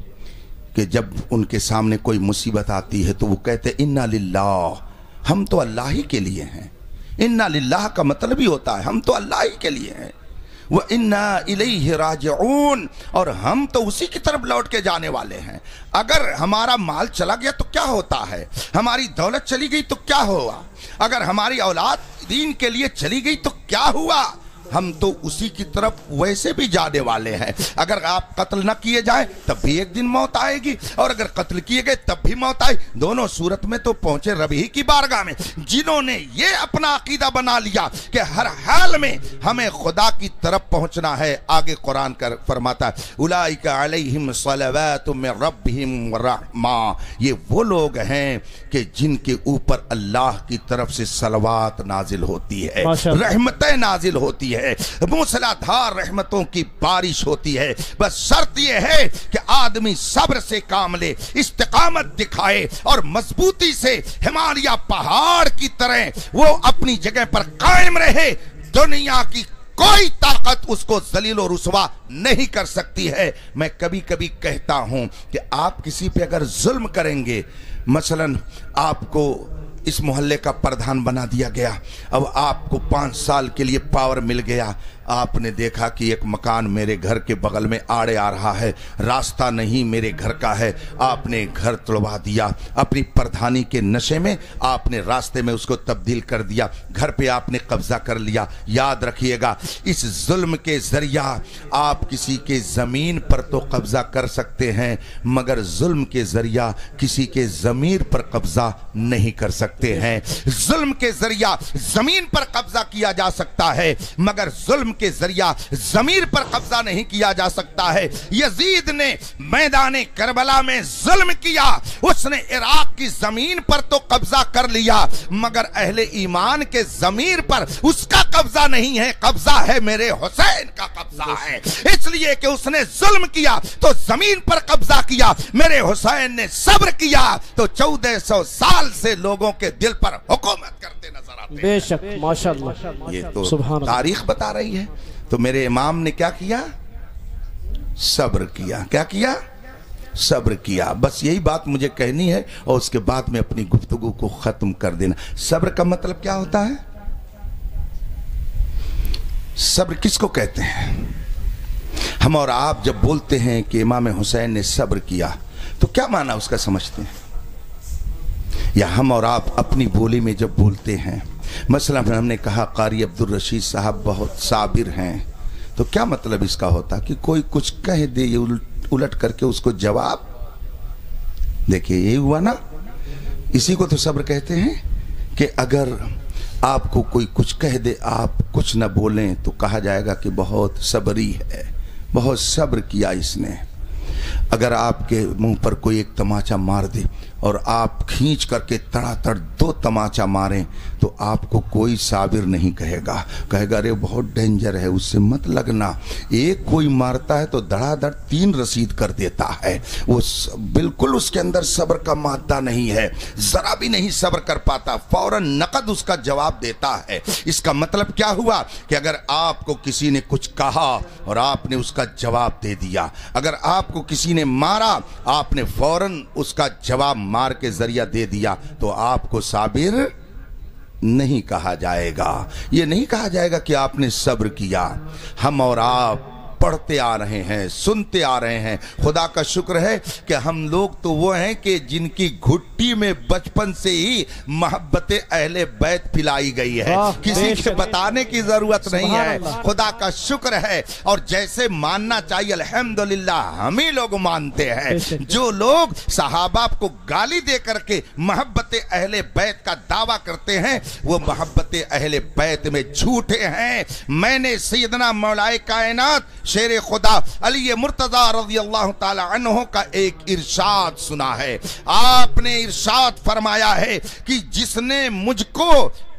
कि जब उनके सामने कोई मुसीबत आती है तो वो कहते इन्ना लिल्लाह, हम तो अल्लाह ही के लिए हैं। इन्ना लिल्लाह का मतलब ही होता है हम तो अल्लाह ही के लिए हैं। व इन्ना इलैहि राजिऊन, और हम तो उसी की तरफ लौट के जाने वाले हैं। अगर हमारा माल चला गया तो क्या होता है, हमारी दौलत चली गई तो क्या हुआ, अगर हमारी औलाद दीन के लिए चली गई तो क्या हुआ, हम तो उसी की तरफ वैसे भी जाने वाले हैं। अगर आप कत्ल न किए जाए तब भी एक दिन मौत आएगी, और अगर कत्ल किए गए तब भी मौत आए। दोनों सूरत में तो पहुंचे रब ही की बारगाह में। जिन्होंने ये अपना अकीदा बना लिया कि हर हाल में हमें खुदा की तरफ पहुंचना है, आगे कुरान कर फरमाता है उलाइका अलैहिम सलवातु मिन रब्बिहिम व रहमा, ये वो लोग हैं कि जिनके ऊपर अल्लाह की तरफ से सलवात नाजिल होती है, रहमतें नाजिल होती है, मूसलाधार रहमतों की बारिश होती है। बस शर्त यह है कि आदमी सब्र से काम ले, इस्तिकामत दिखाए और मजबूती से हिमालय पहाड़ की तरह वो अपनी जगह पर कायम रहे। दुनिया की कोई ताकत उसको जलील और रुसवा नहीं कर सकती है। मैं कभी कभी कहता हूं कि आप किसी पे अगर जुल्म करेंगे, मसलन आपको इस मोहल्ले का प्रधान बना दिया गया, अब आपको 5 साल के लिए पावर मिल गया, आपने देखा कि एक मकान मेरे घर के बगल में आड़े आ रहा है, रास्ता नहीं मेरे घर का है, आपने घर तोड़वा दिया, अपनी प्रधानी के नशे में आपने रास्ते में उसको तब्दील कर दिया, घर पे आपने कब्जा कर लिया। याद रखिएगा, इस जुल्म के जरिया आप किसी के जमीन पर तो कब्जा कर सकते हैं, मगर जुल्म के जरिया किसी के जमीर पर कब्जा नहीं कर सकते हैं। जुल्म के जरिया जमीन पर कब्जा किया जा सकता है, मगर जुल्म के जरिया जमीर पर कब्जा नहीं किया जा सकता है। यजीद ने मैदाने करबला में जुल्म किया, उसने इराक की जमीन पर तो कब्जा कर लिया, मगर अहले ईमान के जमीर पर उसका कब्जा नहीं है, कब्जा है मेरे हुसैन का कब्जा है। इसलिए कि उसने जुल्म किया तो जमीन पर कब्जा किया, मेरे हुसैन ने सब्र किया तो 1400 साल से लोगों के दिल पर हुकूमत करते नजर आते हैं। बेशक, माशाअल्लाह, ये तो तारीख बता रही है। तो मेरे इमाम ने क्या किया, सब्र किया। क्या किया, सब्र किया। बस यही बात मुझे कहनी है और उसके बाद में अपनी गुफ्तगू को खत्म कर देना। सब्र का मतलब क्या होता है, सब्र किसको कहते हैं? हम और आप जब बोलते हैं कि इमाम हुसैन ने सब्र किया तो क्या माना उसका समझते हैं? या हम और आप अपनी बोली में जब बोलते हैं, मसलन हमने कहा कारी अब्दुल रशीद साहब बहुत साबिर हैं, तो क्या मतलब इसका होता कि कोई कुछ कह दे, ये उलट करके उसको जवाब। देखिए यही हुआ ना, इसी को तो सब्र कहते हैं कि अगर आपको कोई कुछ कह दे, आप कुछ न बोलें तो कहा जाएगा कि बहुत सब्री है, बहुत सब्र किया इसने। अगर आपके मुंह पर कोई एक तमाचा मार दे और आप खींच करके तड़ातड़ 2 तमाचा मारें तो आपको कोई साबिर नहीं कहेगा, कहेगा अरे बहुत डेंजर है, उससे मत लगना। एक कोई मारता है तो धड़ाधड़ 3 रसीद कर देता है, वो बिल्कुल उसके अंदर सब्र का मादा नहीं है, जरा भी नहीं सब्र कर पाता, फौरन नकद उसका जवाब देता है। इसका मतलब क्या हुआ कि अगर आपको किसी ने कुछ कहा और आपने उसका जवाब दे दिया, अगर आपको किसी ने मारा आपने फौरन उसका जवाब मार के जरिया दे दिया, तो आपको साबिर नहीं कहा जाएगा। ये नहीं कहा जाएगा कि आपने सब्र किया। हम और आप पढ़ते आ रहे हैं, सुनते आ रहे हैं। खुदा का शुक्र है कि हम लोग तो वो हैं कि जिनकी घुट्टी में बचपन से ही मोहब्बत अहले बैत पिलाई गई है, किसी के बताने की जरूरत नहीं है। खुदा का शुक्र है, और जैसे मानना चाहिए अल्हम्दुलिल्लाह हम ही लोग मानते हैं। जो लोग सहाबा को गाली दे करके मोहब्बत अहले बैत का दावा करते हैं, वो मोहब्बत अहले बैत में झूठे हैं। मैंने सैयदना मौलाए कायनात शेर खुदा अली मुर्तजा रज़ियल्लाहु ताला अन्हु का एक इरशाद सुना है। आपने इरशाद फरमाया है कि जिसने मुझको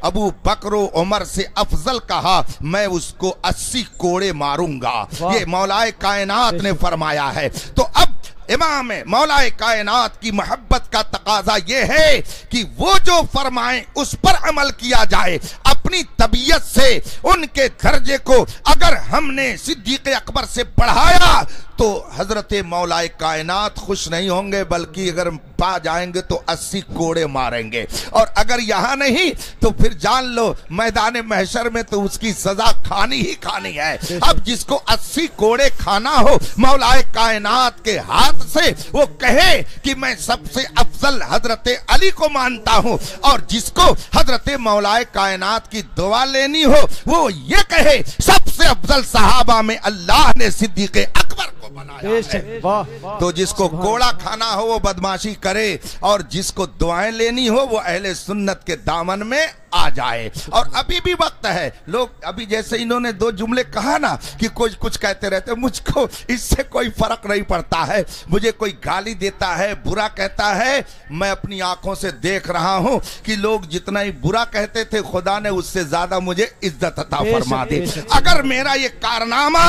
अबू बकर उमर से अफजल कहा, मैं उसको 80 कोड़े मारूंगा। ये मौलाए कायनात ने फरमाया है। तो अब इमाम मौलाए कायनात की मोहब्बत का तकाजा यह है कि वो जो फरमाएं उस पर अमल किया जाए। अपनी तबीयत से उनके दर्जे को अगर हमने सिद्दीक़ अकबर से बढ़ाया तो हजरत मौलाए कायनात खुश नहीं होंगे, बल्कि अगर पा जाएंगे तो 80 कोड़े मारेंगे। और अगर यहां नहीं तो फिर जान लो मैदान महशर में तो उसकी सजा खानी ही खानी है। अब जिसको 80 कोड़े खाना हो मौलाए कायनात के हाथ से, वो कहे कि मैं सबसे अफजल हजरत अली को मानता हूं, और जिसको हजरत मौलाए कायनात की दुआ लेनी हो वो ये कहे सबसे अफजल सहाबा में अल्लाह ने सिद्दीक़ अकबर को बनाया है। तो जिसको कोड़ा खाना हो वो बदमाशी करे, और जिसको दुआएं लेनी हो वो अहले सुन्नत के दामन में आ जाए। और अभी भी वक्त है। लोग अभी जैसे इन्होंने 2 जुमले कहा ना कि कुछ कहते रहते, मुझको इससे कोई फर्क नहीं पड़ता है। मुझे कोई गाली देता है, बुरा कहता है, मैं अपनी आंखों से देख रहा हूं कि लोग जितना ही बुरा कहते थे खुदा ने उससे ज्यादा मुझे इज्जत अता फरमा दी। अगर मेरा ये कारनामा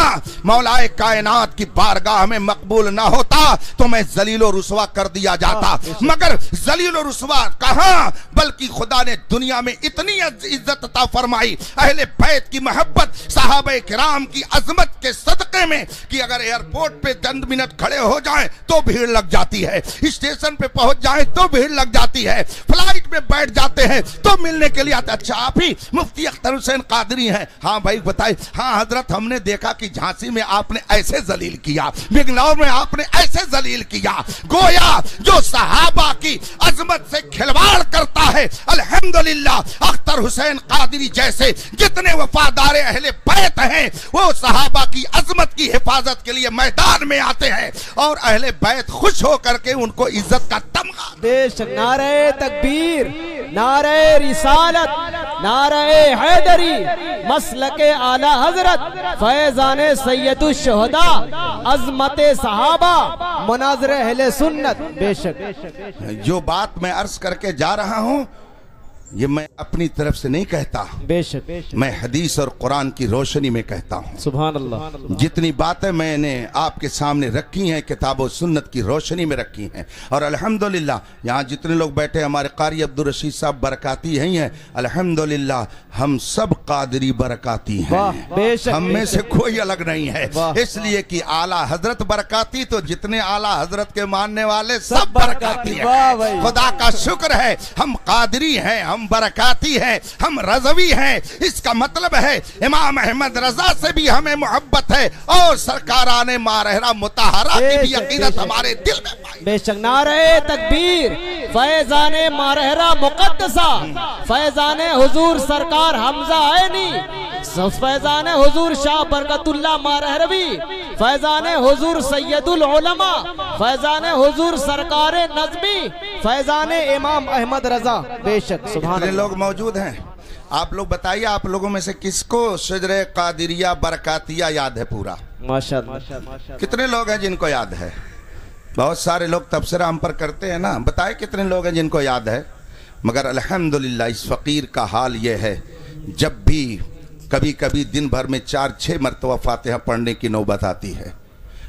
मौलाए कायनात की बारगाह में मकबूल ना होता तो मैं जलील और रुसवा कर दिया जाता, मगर जलील और रुसवा कहां, बल्कि खुदा ने दुनिया में इतनी इज्जत अता फरमाई अहले बैत की मोहब्बत, सहाबे किराम की अजमत के सदके में, कि अगर एयरपोर्ट पे चंद मिनट खड़े हो जाएं तो भीड़ लग जाती है, स्टेशन पे पहुंच जाएं तो भीड़ लग जाती है, फ्लाइट में बैठ जाते हैं तो मिलने के लिए आते। अच्छा आप ही मुफ्ती अख्तर हुसैन कादरी हैं? हाँ भाई बताइए। हाँ हजरत, हमने देखा कि झांसी में आपने ऐसे जलील किया, बिगनौर में आपने ऐसे जलील किया। गोया जो सहाबा की अजमत से खिलवाड़ करता है, अल्हम्दुलिल्लाह अख्तर हुसैन कादरी जैसे जितने वफादार अहले बैत हैं वो सहाबा की अजमत की हिफाजत के लिए मैदान में आते हैं, और अहले बैत खुश होकर के उनको इज्जत का तमगा। बेशक नारे तकबीर, नारे रिसालत, नारे हैदरी, मसलके आला हजरत, फैजाने सैयदुश शुहदा, अजमते सहाबा, मुनाज़िर अहले सुन्नत। बेशक जो बात मैं अर्ज करके जा रहा हूं ये मैं अपनी तरफ से नहीं कहता, बेशक मैं हदीस और कुरान की रोशनी में कहता हूँ। सुभान अल्लाह। जितनी बातें मैंने आपके सामने रखी हैं किताब और सुन्नत की रोशनी में रखी हैं, और अल्हम्दुलिल्लाह यहाँ जितने लोग बैठे, हमारे कारी अब्दुल रशीद साहब बरकाती हैं, अल्हम्दुलिल्लाह हम सब कादरी बरकाती हैं, हम में से कोई अलग नहीं है। इसलिए कि आला हजरत बरकाती, तो जितने आला हजरत के मानने वाले सब बरकाती हैं। खुदा का शुक्र है हम कादरी हैं, हम बरकाती है, हम रज़वी हैं। इसका मतलब है इमाम अहमद रजा से भी हमें मोहब्बत है, और सरकाराने मारहरा मुताहरा की भी अकीदत हमारे दिल में पाई। बेशक नारे तकबीर, फैजाने मारहरा मुकद्दसा, फैजाने हुजूर सरकार हमजा आइनी, फैजाने हुजूर शाह बरकतुल्लाह मारहरवी, फैजाने हुजूर सैयदुल उलमा, फैजाने हुजूर सरकारे नज़मी, फैजाने इमाम अहमद रजा। बेशक जितने लोग मौजूद हैं आप लोग बताइए, आप लोगों में से किसको शजरे कादिरिया बरकातिया याद है पूरा? माशाअल्लाह। कितने लोग हैं जिनको याद है? बहुत सारे लोग तबसरा हम पर करते हैं ना, बताए कितने लोग हैं जिनको याद है? मगर अल्हम्दुलिल्लाह इस फ़कीर का हाल ये है, जब भी कभी कभी दिन भर में 4-6 मरतबा फातिहा पढ़ने की नौबत आती है,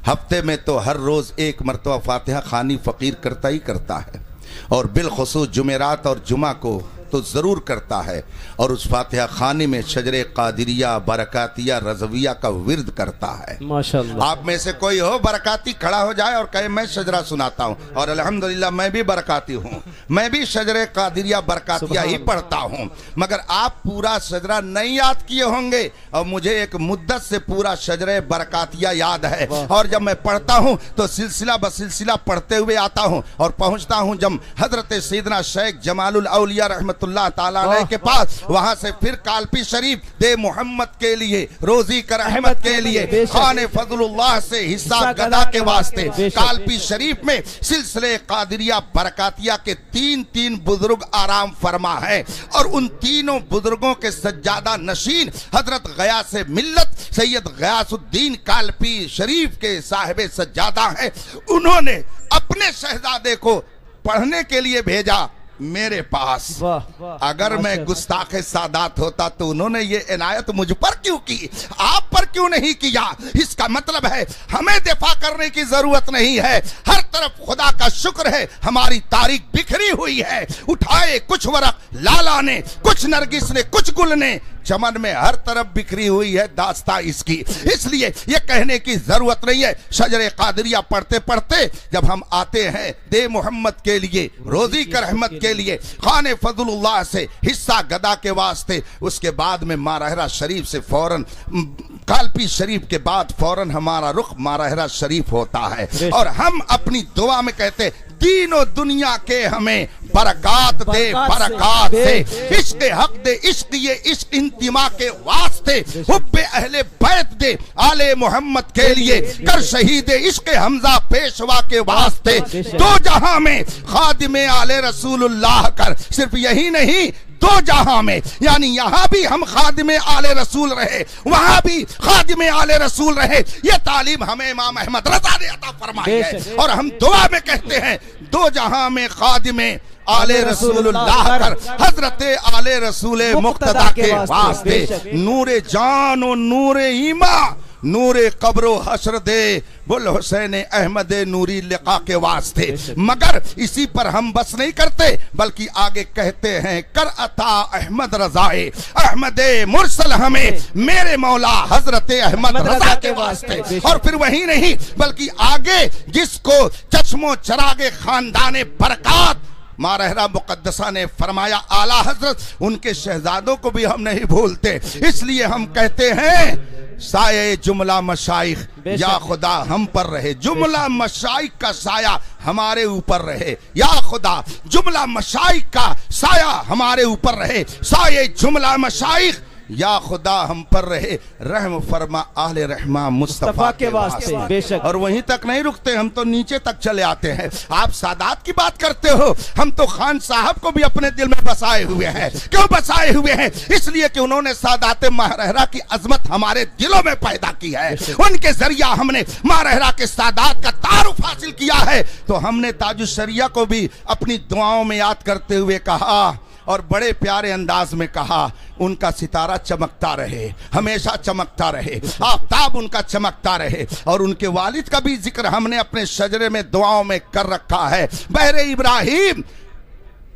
हफ्ते में तो हर रोज़ 1 मरतबा फातिहा खानी फ़कीर करता ही करता है, और बिलखुसूस जुमेरात और जुमा को तो ज़रूर करता है, और उस फातिहा खानी में शजरे कादिरिया बरकातिया रज़विया का विर्द करता है। माशाअल्लाह। आप में से कोई हो बरकाती खड़ा हो जाए और कहे मैं शजरा सुनाता हूँ, और अल्हम्दुलिल्लाह मैं भी बरकाती हूँ, मैं भी शजरे कादिरिया बरकातिया ही पढ़ता हूँ, मगर आप पूरा शजरा नहीं याद किए होंगे, और मुझे एक मुद्दत से पूरा शजरे बरकातिया याद है, और जब मैं पढ़ता हूँ तो सिलसिला बसिलसिला पढ़ते हुए आता हूँ, और पहुँचता हूँ जब हजरत सैयदना शेख जमालुल औलिया रहमतुल्लाह ताला अलैह के पास, वहां से फिर कालपी शरीफ दे मोहम्मद के लिए, रोजी कर अहमद के लिए, खाने फजलुल्लाह से हिस्सा गदा के वास्ते, कालपी शरीफ में सिलसिले कादिरिया बरकातिया के 3 बुजुर्ग आराम फरमा है, और उन तीनों बुजुर्गों के सज्जादा नशीन हजरत गयास मिल्लत सैयद गयासुद्दीन कालपी शरीफ के साहिब सज्जादा है। उन्होंने अपने शहजादे को पढ़ने के लिए भेजा मेरे पास। अगर मैं गुस्ताखे सादात होता तो उन्होंने ये इनायत मुझ पर क्यों की, आप पर क्यों नहीं किया? इसका मतलब है हमें दिफा करने की जरूरत नहीं है, हर तरफ खुदा का शुक्र है हमारी तारीख बिखरी हुई है। उठाए कुछ वरक लाला ने, कुछ नरगिस ने, कुछ गुल ने, चमन में हर तरफ बिखरी हुई है दास्तां इसकी। इसलिए ये कहने की जरूरत नहीं है। शजरे कादरिया पढ़ते पढ़ते जब हम आते हैं दे मोहम्मद के लिए, रोजी कर रहमत के लिए, खाने फजलुल्लाह से हिस्सा गदा के वास्ते, उसके बाद में मारहरा शरीफ से फौरन कालपी शरीफ के बाद फौरन हमारा रुख मारहरा शरीफ होता है। और हम अपनी दुआ में कहते तीनों दुनिया के हमें बरकत दे, बरकत दे, इश्क हक दे, इश्क ये इश्क इंतिमा के वास्ते, हुब्बे अहले बैत दे आले मोहम्मद के लिए, कर शहीद इश्क हमजा पेशवा के वास्ते, दो जहां में खादिमे आले रसूलुल्लाह कर। सिर्फ यही नहीं, दो जहां में, यानी यहां भी हम खादिमे आले रसूल रहे, वहां भी खादिमे आले रसूल रहे। ये तालीम हमें इमाम अहमद रज़ा ने अता फरमाई है। और हम दुआ में कहते हैं दो जहां में खादिमे आले रसूलुल्लाह कर, हजरत आले रसूल मुक्तदा के वास्ते, नूरे जान और नूरे ईमा, नूरे कब्रो हश्र दे बुल हुसैन अहमद नूरी लिका के वास्ते। मगर इसी पर हम बस नहीं करते, बल्कि आगे कहते हैं कर अता अहमद रजाए अहमद मुरसल हमें मेरे मौला हजरत अहमद रजा के वास्ते। और फिर वही नहीं, बल्कि आगे जिसको चश्मो चरागे खानदाने बरकत मारहरा मुकद्दसा ने फरमाया, आला हजरत उनके शहजादों को भी हम नहीं भूलते। इसलिए हम कहते हैं साये जुमला मशाइख या खुदा हम पर रहे, जुमला मशाइख का साया हमारे ऊपर रहे, या खुदा जुमला मशाइख का साया हमारे ऊपर रहे, साये जुमला मशाइख या खुदा हम पर रहे, रहम फरमा आले रहमा मुस्तफा के वास्ते। बेशक। और वहीं तक नहीं रुकते, हम तो नीचे तक चले आते हैं। आप सादात की बात करते हो, हम तो खान साहब को भी अपने दिल में बसाए हुए हैं। क्यों बसाए हुए हैं? इसलिए कि उन्होंने सादात मारहरा की अजमत हमारे दिलों में पैदा की है। उनके जरिया हमने मारहरा के सादात का तारुफ हासिल किया है। तो हमने ताजुश शरिया को भी अपनी दुआओं में याद करते हुए कहा और बड़े प्यारे अंदाज में कहा, उनका सितारा चमकता रहे, हमेशा चमकता रहे, आफताब उनका चमकता रहे। और उनके वालिद का भी जिक्र हमने अपने शजरे में दुआओं में कर रखा है। बहरे इब्राहिम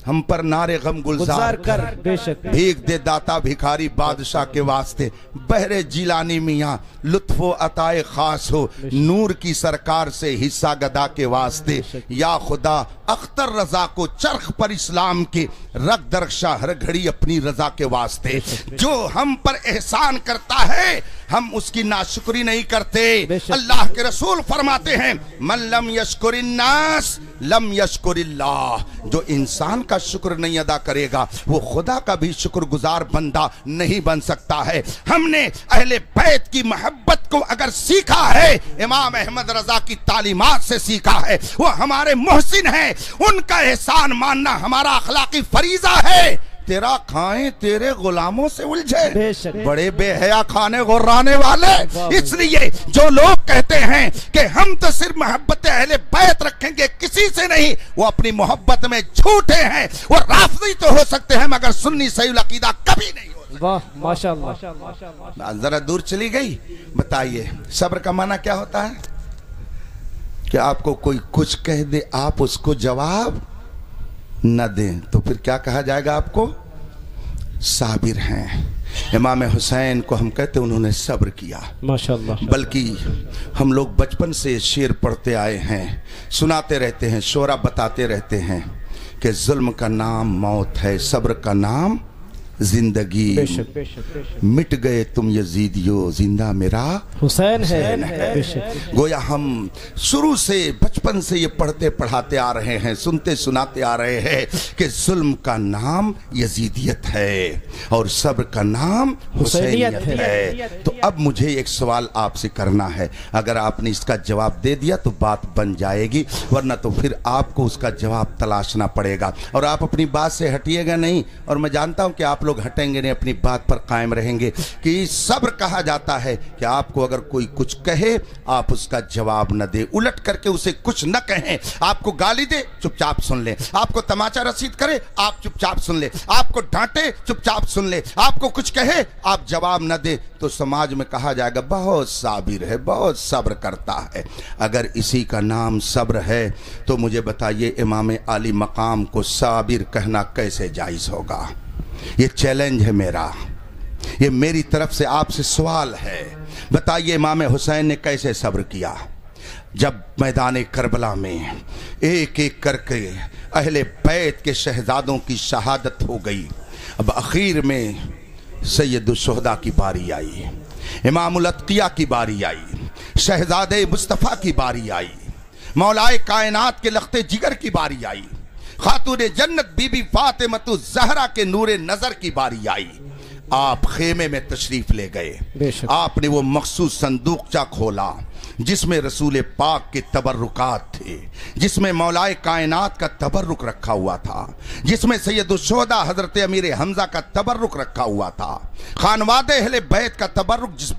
हम पर नारे गम गुलजार कर, बेशक भीख दे दाता भिखारी बादशाह के वास्ते। बहरे जिलानी मियाँ लुत्फो अताए खास हो, नूर की सरकार से हिस्सा गदा के वास्ते। या खुदा अख्तर रजा को चरख पर इस्लाम की रग दरक्षा हर घड़ी अपनी रजा के वास्ते। जो हम पर एहसान करता है हम उसकी नाशुक्री नहीं करते। अल्लाह के रसूल फरमाते हैं मन लम यशकुरिन्नास लम यशकुरिल्लाह। जो इंसान का शुक्र नहीं अदा करेगा वो खुदा का भी शुक्रगुजार बंदा नहीं बन सकता है। हमने अहले बैत की मोहब्बत को अगर सीखा है इमाम अहमद रजा की तालीमात से सीखा है, वो हमारे मोहसिन हैं, उनका एहसान मानना हमारा अखलाकी फरीजा है। तेरा खाएं तेरे गुलामों से उलझे, बड़े बेहया खाने गुर्राने वाले। इसलिए जो लोग कहते हैं कि हम तो सिर्फ मोहब्बत अहले बैत रखेंगे किसी से नहीं, वो अपनी मोहब्बत में झूठे हैं। वो राफजी तो हो सकते हैं मगर सुन्नी सही अकीदा कभी नहीं हो सकते। वाह माशाअल्लाह। जरा दूर चली गई। बताइए सब्र का माना क्या होता है? कि आपको कोई कुछ कह दे आप उसको जवाब न दें तो फिर क्या कहा जाएगा? आपको साबिर हैं। इमाम हुसैन को हम कहते उन्होंने सब्र किया माशाअल्लाह। बल्कि हम लोग बचपन से शेर पढ़ते आए हैं, सुनाते रहते हैं, शोरा बताते रहते हैं कि जुल्म का नाम मौत है, सब्र का नाम जिंदगी। बेशक, बेशक, बेशक। मिट गए तुम यजीदियो जिंदा मेरा हुसैन है। गोया हम शुरू से बचपन से ये पढ़ते पढ़ाते आ रहे हैं, सुनते सुनाते आ रहे हैं कि जुल्म का नाम यजीदियत है और सब्र का नाम हुसैनियत है। तो अब मुझे एक सवाल आपसे करना है, अगर आपने इसका जवाब दे दिया तो बात बन जाएगी, वरना तो फिर आपको उसका जवाब तलाशना पड़ेगा और आप अपनी बात से हटिएगा नहीं। और मैं जानता हूं कि आप लोग हटेंगे नहीं, अपनी बात पर कायम रहेंगे। कि सब्र कहा जाता है कि आपको अगर कोई कुछ कहे आप उसका जवाब न दे, उलट करके उसे कुछ न कहें। आपको गाली दे चुपचाप सुन ले, आपको तमाचा रसीद करे आप चुपचाप सुन ले, आपको डांटे चुपचाप सुन ले, आपको कुछ कहे आप जवाब न दे, तो समाज में कहा जाएगा बहुत साबिर है, बहुत सब्र करता है। अगर इसी का नाम सब्र है तो मुझे बताइए इमाम आली मकाम को साबिर कहना कैसे जायज़ होगा? ये चैलेंज है मेरा। ये मेरी तरफ से आपसे सवाल है, बताइए इमाम हुसैन ने कैसे सब्र किया जब मैदान करबला में एक एक करके अहले बैत के शहजादों की शहादत हो गई। अब आखिर में सैयदुल शुहदा की बारी आई, इमामुल अत्किया की बारी आई, शहजादे मुस्तफ़ा की बारी आई, मौलाए कायनात के लख्ते जिगर की बारी आई, खातून जन्नत बीबी फातिमतु ज़हरा के नूरे नजर की बारी आई। आप खेमे में तशरीफ ले गए, आपने वो मखसूस संदूकचा खोला जिसमें रसूल पाक के तबर्रुकात थे, जिसमें मौलाए कायनात का तबर्रुक रखा हुआ था, जिसमें सैयदुल शुहदा हजरत अमीर हमजा का तबर्रुक रखा हुआ था, खानवादे अहले बैत का तबर्रुक जिस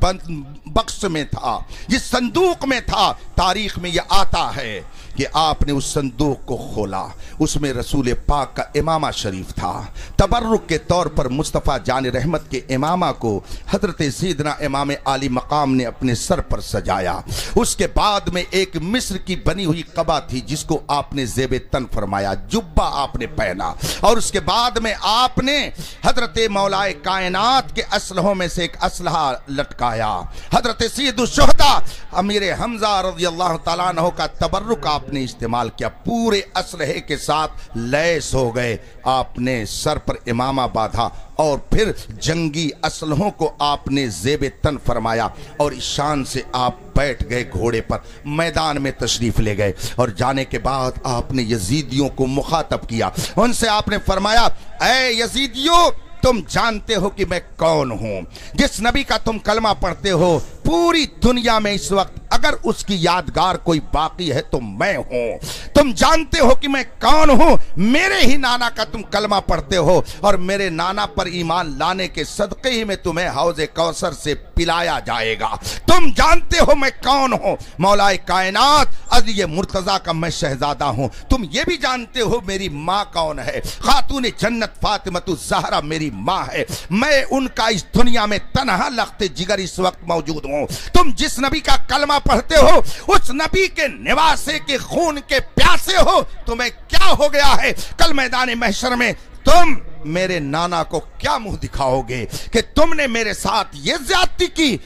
बक्स में था, जिस संदूक में था। तारीख में यह आता है कि आपने उस संदूक को खोला, उसमें रसूल पाक का इमामा शरीफ था। तबर्रुक के तौर पर मुस्तफ़ा जान रहमत के इमामा को हजरत सैयदना इमाम आली मकाम ने अपने सर पर सजाया। उसके बाद में एक मिस्र की बनी हुई कबा थी जिसको आपने ज़ेब तन फरमाया, जुब्बा आपने पहना, और उसके बाद में आपने हजरत मौलाए कायनात के असलहों में से एक असलहा लटकाया। हजरत सैयदुल शुहदा अमीर हमजा रज़ियल्लाहु ताला अन्हु का तबर्रुक आपने इस्तेमाल किया, पूरे असलहे के साथ लैस हो गए। आपने सर पर इमामा बांधा और फिर जंगी असलहों को आपने ज़ेब तन फरमाया और इस शान से आप बैठ गए घोड़े पर, मैदान में तशरीफ ले गए। और जाने के बाद आपने यजीदियों को मुखातब किया, उनसे आपने फरमाया, ऐ यजीदियों, तुम जानते हो कि मैं कौन हूं। जिस नबी का तुम कलमा पढ़ते हो पूरी दुनिया में इस वक्त अगर उसकी यादगार कोई बाकी है तो मैं हूं। तुम जानते हो कि मैं कौन हूं, मेरे ही नाना का तुम कलमा पढ़ते हो और मेरे नाना पर ईमान लाने के सदक़े ही में तुम्हें हौज़े कौसर से पिलाया जाएगा। तुम जानते हो मैं कौन हूं, मौलाए कायनात अली मुर्तज़ा का मैं शहजादा हूं। तुम ये भी जानते हो मेरी माँ कौन है, खातून जन्नत फातिमतु ज़हरा मेरी माँ है। मैं उनका इस दुनिया में तनहा लख्ते जिगर इस वक्त मौजूद हूं। तुम जिस नबी का कलमा पढ़ते हो उस नबी के निवासे के खून के प्यासे हो। तुम्हें क्या हो गया है? कल मैदान महशर में तुम मेरे नाना को क्या मुंह दिखाओगे कि तुमने मेरे साथ ये ज्यादती की?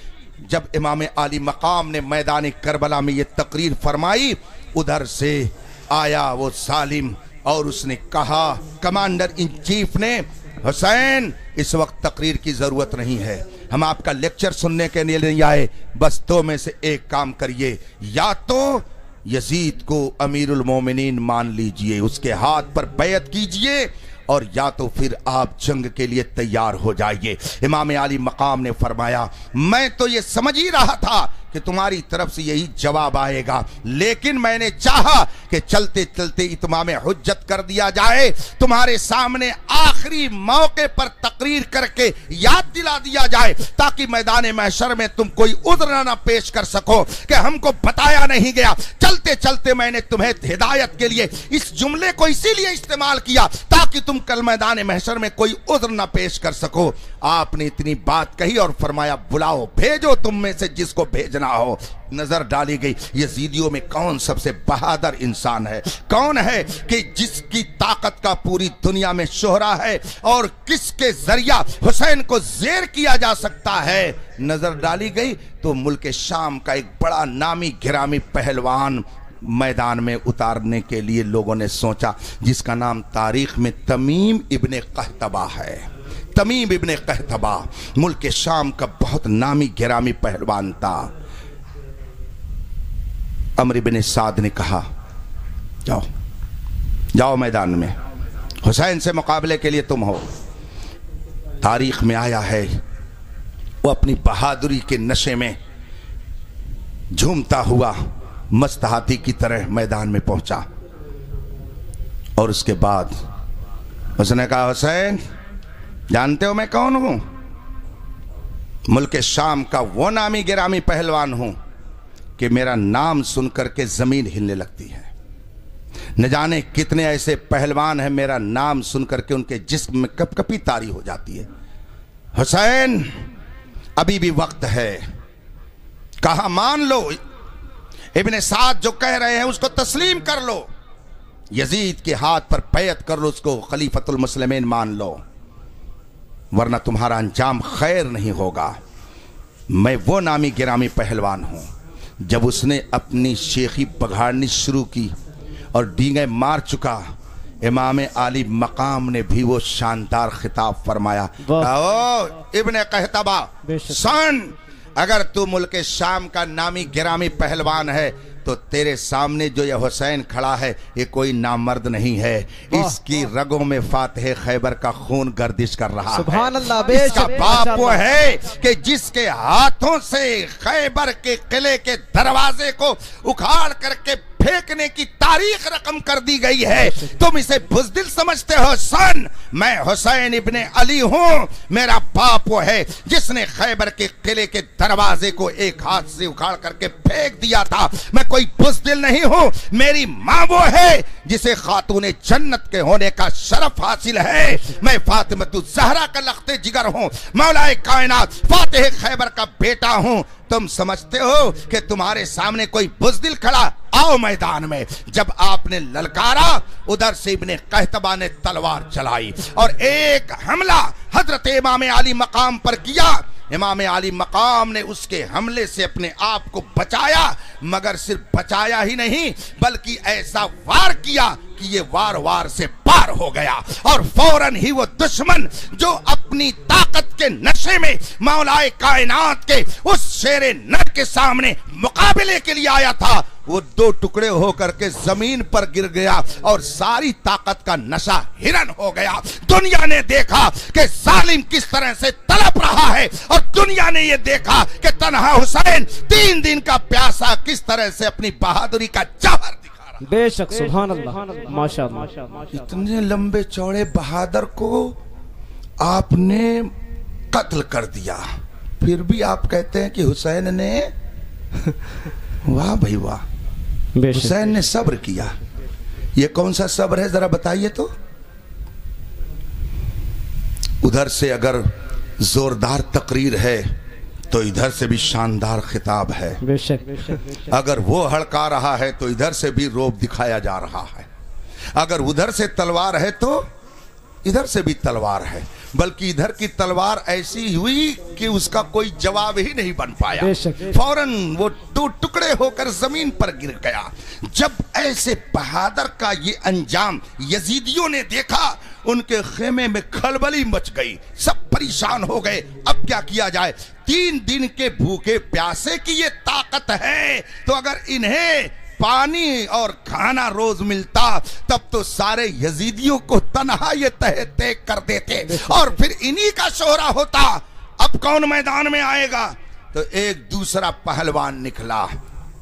जब इमाम आली मकाम ने मैदान करबला में ये तकरीर फरमाई, उधर से आया वो सालिम और उसने कहा, कमांडर इन चीफ ने, हुसैन इस वक्त तकरीर की जरूरत नहीं है, हम आपका लेक्चर सुनने के लिए नहीं आए, बस दो में से एक काम करिए, या तो यजीद को अमीरुल मोमिनीन मान लीजिए, उसके हाथ पर बैत कीजिए, और या तो फिर आप जंग के लिए तैयार हो जाइए। इमाम आली मकाम ने फरमाया, मैं तो ये समझ ही रहा था कि तुम्हारी तरफ से यही जवाब आएगा, लेकिन मैंने चाहा कि चलते चलते इत्माम हुज्जत कर दिया जाए, तुम्हारे सामने आखिरी मौके पर तकरीर करके याद दिला दिया जाए ताकि मैदान महशर में तुम कोई उज़्र ना पेश कर सको कि हमको बताया नहीं गया। चलते चलते मैंने तुम्हें हिदायत के लिए इस जुमले को इसीलिए इस्तेमाल किया ताकि तुम कल मैदान महशर में कोई उज़्र ना पेश कर सको। आपने इतनी बात कही और फरमाया, बुलाओ, भेजो तुम में से जिसको भेजना हो। नजर डाली गई, यजीदियों में कौन सबसे बहादुर इंसान है, कौन है कि जिसकी ताकत का पूरी दुनिया में शोहरा है और किसके जरिया हुसैन को जेर किया जा सकता है। नजर डाली गई तो मुल्क शाम का एक बड़ा नामी गिरामी पहलवान मैदान में उतारने के लिए लोगों ने सोचा, जिसका नाम तारीख में तमीम इब्ने कहतबा है। तमीम इब्ने कहतबा मुल्क शाम का बहुत नामी गिरामी पहलवान था। अमर इब्ने साद ने कहा, जाओ जाओ मैदान में, हुसैन से मुकाबले के लिए तुम हो। तारीख में आया है वो अपनी बहादुरी के नशे में झूमता हुआ मस्त हाथी की तरह मैदान में पहुंचा और उसके बाद उसने कहा, हुसैन जानते हो मैं कौन हूं? मुल्क शाम का वो नामी गिरामी पहलवान हूं कि मेरा नाम सुनकर के जमीन हिलने लगती है। न जाने कितने ऐसे पहलवान हैं, मेरा नाम सुनकर के उनके जिस्म में कपकपी तारी हो जाती है। हुसैन अभी भी वक्त है, कहा मान लो, इब्ने साद जो कह रहे हैं उसको तस्लीम कर लो, यजीद के हाथ पर बैत कर लो, उसको खलीफतुल मुस्लिमीन मान लो। वरना तुम्हारा अंजाम खैर नहीं होगा। मैं वो नामी गिरामी पहलवान हूँ, जब उसने अपनी शेखी बघाड़नी शुरू की और डींगे मार चुका, इमाम आली मकाम ने भी वो शानदार खिताब फरमाया, ओ इब्ने कहतबा सन, अगर तू मुल्क शाम का नामी गिरामी पहलवान है तो तेरे सामने जो ये हुसैन खड़ा है ये कोई नामर्द नहीं है, इसकी रगों में फातिह खैबर का खून गर्दिश कर रहा है। इसका बाप वो है कि जिसके हाथों से खैबर के किले के दरवाजे को उखाड़ करके फेंकने की तारीख रकम कर दी गई है। तुम इसे बुज़दिल समझते हो सन, मैं हुसैन इब्ने अली हूँ। मेरा बाप वो है जिसने खैबर के किले के दरवाजे को एक हाथ से उखाड़ करके फेंक दिया था। मैं कोई बुज़दिल नहीं हूँ। मेरी माँ वो है जिसे खातूने जन्नत के होने का शरफ हासिल है। मैं फातिमतु ज़हरा का लख्ते जिगर हूँ, मौलाए कायनात फातिह खैबर का बेटा हूँ। तुम समझते हो कि तुम्हारे सामने कोई बुज़दिल खड़ा? आओ मैदान में। जब आपने ललकारा, उधर से इब्ने कहतबा ने तलवार चलाई और एक हमला हजरत इमाम आली मकाम पर किया। इमाम आली मकाम ने उसके हमले से अपने आप को बचाया, मगर सिर्फ बचाया ही नहीं बल्कि ऐसा वार किया कि ये वार वार से पार हो गया और फौरन ही वो दुश्मन जो अपनी ताकत के नशे में मौलाए कायनात के उस शेरे नर के सामने मुकाबले के लिए आया था, वो दो टुकड़े होकर के जमीन पर गिर गया और सारी ताकत का नशा हिरन हो गया। दुनिया ने देखा कि जालिम किस तरह से तड़प रहा है और दुनिया ने ये देखा कि तन्हा हुसैन 3 दिन का प्यासा किस तरह से अपनी बहादुरी का जौहर दिखा रहा। बेशक, सुभान अल्लाह, माशाअल्लाह। इतने लंबे चौड़े बहादुर को आपने कत्ल कर दिया, फिर भी आप कहते हैं कि हुसैन ने वाह भाई वाह, हुसैन ने सब्र किया। ये कौन सा सब्र है जरा बताइए तो। उधर से अगर जोरदार तकरीर है तो इधर से भी शानदार खिताब है। अगर वो हड़का रहा है तो इधर से भी रोब दिखाया जा रहा है। अगर उधर से तलवार है तो इधर से भी तलवार है, बल्कि इधर की तलवार ऐसी हुई कि उसका कोई जवाब ही नहीं बन पाया। फौरन वो 2 टुकड़े होकर जमीन पर गिर गया। जब ऐसे बहादुर का ये अंजाम यजीदियों ने देखा, उनके खेमे में खलबली मच गई, सब परेशान हो गए। अब क्या किया जाए? 3 दिन के भूखे प्यासे की ये ताकत है, तो अगर इन्हें पानी और खाना रोज मिलता तब तो सारे यजीदियों को तन्हा ये तह तेग कर देते और फिर इन्हीं का शोहरा होता। अब कौन मैदान में आएगा? तो एक दूसरा पहलवान निकला।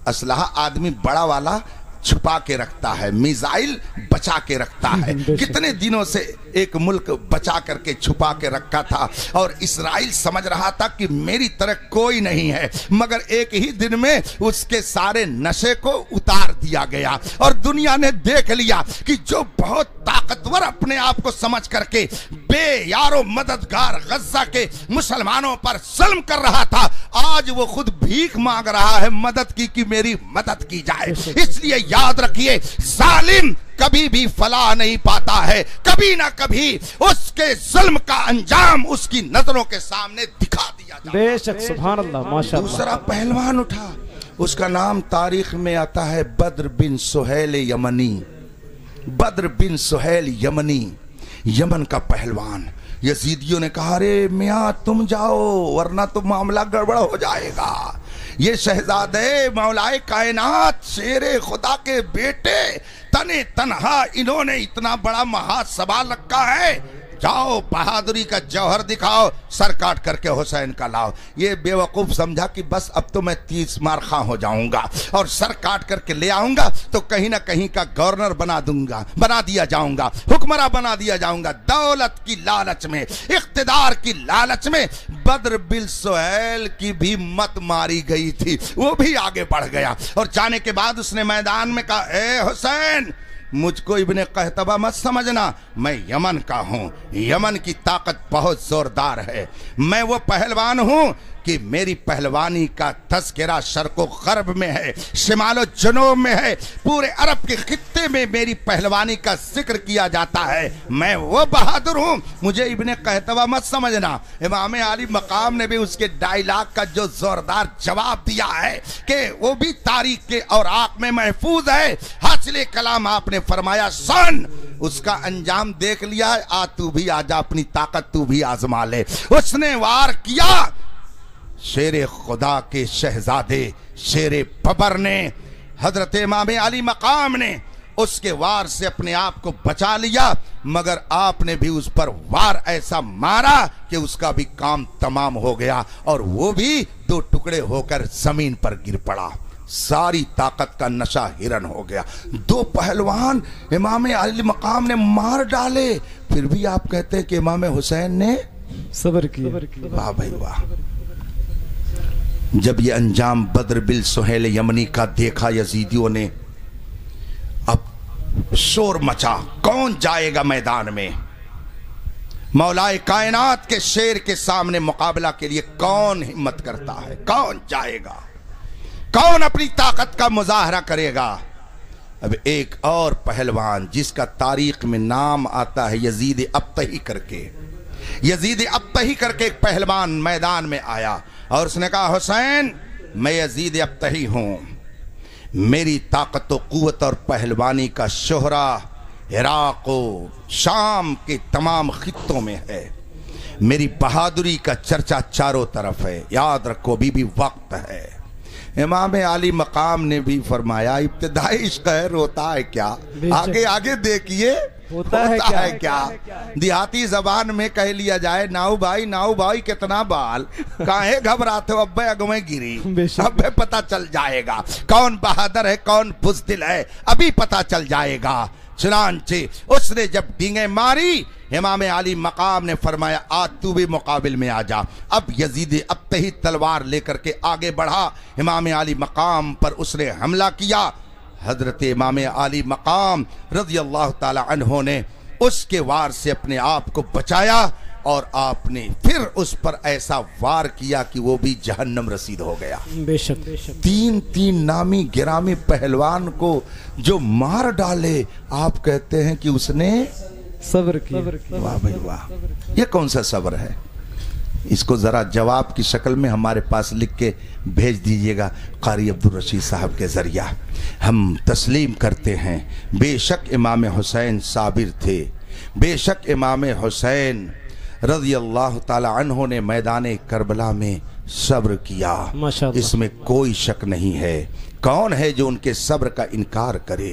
असलहा आदमी बड़ा वाला छुपा के रखता है, मिसाइल बचा के रखता है। कितने दिनों से एक मुल्क बचा करके छुपा के रखा था और इस्राइल समझ रहा था कि मेरी तरह कोई नहीं है, मगर एक ही दिन में उसके सारे नशे को उतार दिया गया और दुनिया ने देख लिया कि जो बहुत ताकतवर अपने आप को समझ करके बेयारो मददगार गज्जा के मुसलमानों पर जुल्म कर रहा था, आज वो खुद भीख मांग रहा है मदद की कि मेरी मदद की जाए। इसलिए याद रखिए, जालिम कभी भी फलाह नहीं पाता है, कभी ना कभी उसके जुल्म का अंजाम उसकी नजरों के सामने दिखा दिया जाता है। बेशक, सुभान अल्लाह, माशाअल्लाह। दूसरा पहलवान उठा, उसका नाम तारीख में आता है बद्र बिन सुहैल यमनी। बद्र बिन सुहैल यमनी, यमन का पहलवान। यजीदियों ने कहा, अरे मियाँ तुम जाओ वरना तो मामला गड़बड़ हो जाएगा। ये शहजादे मौलाए कायनात शेरे खुदा के बेटे तने तनहा इन्होंने इतना बड़ा महासवाल रखा है, जाओ बहादुरी का जौहर दिखाओ, सर काट करके हुसैन का लाओ। ये बेवकूफ समझा कि बस अब तो मैं 30 मार खा हो जाऊंगा और सर काट करके ले आऊंगा तो कहीं ना कहीं का गवर्नर बना दिया जाऊंगा, हुक्मरान बना दिया जाऊंगा। दौलत की लालच में, इख्तिदार की लालच में बद्र बिन सुहैल की भी मत मारी गई थी, वो भी आगे बढ़ गया और जाने के बाद उसने मैदान में कहा, ए हुसैन, मुझको इब्ने कहतबा मत समझना, मैं यमन का हूँ। यमन की ताकत बहुत जोरदार है। मैं वो पहलवान हूँ कि मेरी पहलवानी का तज़किरा शर्क़ो ग़र्ब में है, शिमालो जनूब में है, पूरे अरब के खित्ते में मेरी पहलवानी का जिक्र किया जाता है। मैं वो बहादुर हूँ, मुझे इब्ने कहतवा मत समझना। इमाम अली मकाम ने भी उसके डायलॉग का जो जोरदार जवाब दिया है कि वो भी तारीख के और आँख में महफूज है। हासिल कलाम आपने फरमाया सुन, उसका अंजाम देख लिया है, आ तू भी आजा, अपनी ताकत तू भी आजमा ले। उसने वार किया, शेरे खुदा के शहजादे शेरे बबर ने, हजरत इमाम अली मकाम ने उसके वार से अपने आप को बचा लिया, मगर आपने भी उस पर वार ऐसा मारा कि उसका भी काम तमाम हो गया और वो भी दो टुकड़े होकर जमीन पर गिर पड़ा। सारी ताकत का नशा हिरन हो गया। दो पहलवान इमाम अली मकाम ने मार डाले, फिर भी आप कहते हैं कि इमाम हुसैन ने सब्र किया। वाह भाई वाह। जब ये अंजाम बद्र बिल सुहेल यमनी का देखा यजीदियों ने, अब शोर मचा, कौन जाएगा मैदान में? मौलाए कायनात के शेर के सामने मुकाबला के लिए कौन हिम्मत करता है? कौन जाएगा? कौन अपनी ताकत का मुजाहरा करेगा? अब एक और पहलवान जिसका तारीख में नाम आता है यजीद अब्तही करके, यजीद अब्तही करके एक पहलवान मैदान में आया और उसने कहा, हुसैन मैं यजीद अब्तही हूं, मेरी ताकत व कुव्वत और पहलवानी का शोहरा इराक व शाम के तमाम खित्तों में है, मेरी बहादुरी का चर्चा चारों तरफ है, याद रखो अभी भी वक्त है। इमाम अली मकाम ने भी फरमाया, इब्तिदाई इश्क है, रोता है क्या? आगे आगे देखिए होता है क्या? देहाती जबान में कह लिया जाए, नाऊ भाई कितना बाल, काहे घबराते हो, अब्बे अगवे गिरी, अब्बे पता चल जाएगा कौन बहादुर है कौन बुज़दिल है, अभी पता चल जाएगा। चुनांचे उसने जब डींगे मारी, इमाम अली मकाम ने फरमाया, आज तू भी मुकाबिल में आ जा। अब यजीद अब्तही तलवार लेकर के आगे बढ़ा, इमाम अली मकाम पर उसने हमला किया। हजरत इमाम अली मकाम रज़ी अल्लाह ताला अन्हो ने उसके वार से अपने आप को बचाया और आपने फिर उस पर ऐसा वार किया कि वो भी जहन्नम रसीद हो गया। बेशक तीन नामी गिरामी पहलवान को जो मार डाले, आप कहते हैं कि उसने सब्र किया। वाह भाई वाह, ये कौन सा सब्र है? इसको जरा जवाब की शक्ल में हमारे पास लिख के भेज दीजिएगा कारी अब्दुल रशीद साहब के जरिया। हम तस्लीम करते हैं, बेशक इमाम हुसैन साबिर थे, बेशक इमाम हुसैन रज़ी अल्लाह ताला अन्हो ने मैदान करबला में सब्र किया, इसमें कोई शक नहीं है। कौन है जो उनके सब्र का इनकार करे?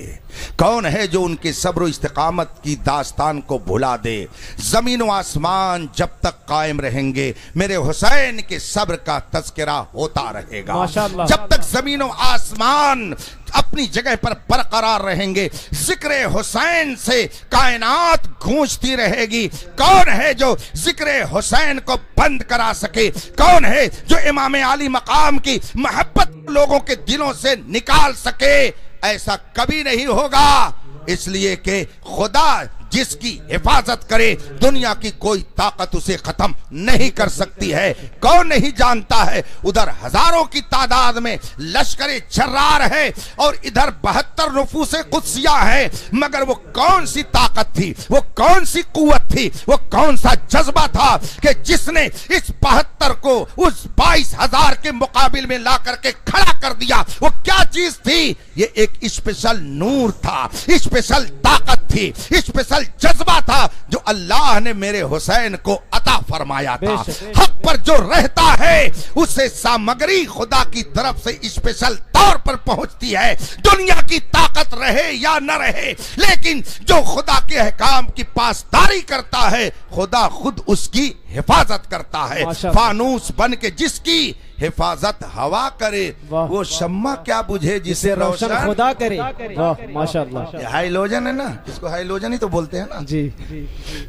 कौन है जो उनके सब्र और इस्तिकामत की दास्तान को भुला दे? जमीन व आसमान जब तक कायम रहेंगे, मेरे हुसैन के सब्र का तज़किरा होता रहेगा। जब तक जमीन व आसमान अपनी जगह पर बरकरार रहेंगे, जिक्र हुसैन से कायनात गूंजती रहेगी। कौन है जो जिक्र हुसैन को बंद करा सके? कौन है जो इमाम अली मकाम की मोहब्बत लोगों के दिलों से निकाल सके? ऐसा कभी नहीं होगा, इसलिए कि खुदा जिसकी हिफाजत करे, दुनिया की कोई ताकत उसे खत्म नहीं कर सकती है। कौन नहीं जानता है, उधर हजारों की तादाद में लश्करे जर्रार है और इधर 72 नफूसे कुदसिया है, मगर वो कौन सी ताकत थी, वो कौन सी कुव्वत थी, वो कौन सा जज्बा था कि जिसने इस 72 को उस 22,000 के मुकाबिल में ला करके खड़ा कर दिया? वो क्या चीज थी? ये एक स्पेशल नूर था, स्पेशल ताकत थी, स्पेशल जज्बा था जो अल्लाह ने मेरे हुसैन को अता फरमाया था। हक पर जो रहता है उसे सामग्री खुदा की तरफ से स्पेशल तौर पर पहुंचती है, दुनिया की ताकत रहे या न रहे, लेकिन जो खुदा के अहकाम की पासदारी करता है, खुदा खुद उसकी हिफाजत करता है। फानूस बन के जिसकी हिफाजत हवा करे, वो शम्मा क्या बुझे जिसे रोशन खुदा करे। वाह माशाअल्लाह। ये हाइलोजन है ना, इसको हाइलोजन ही तो बोलते हैं ना जी।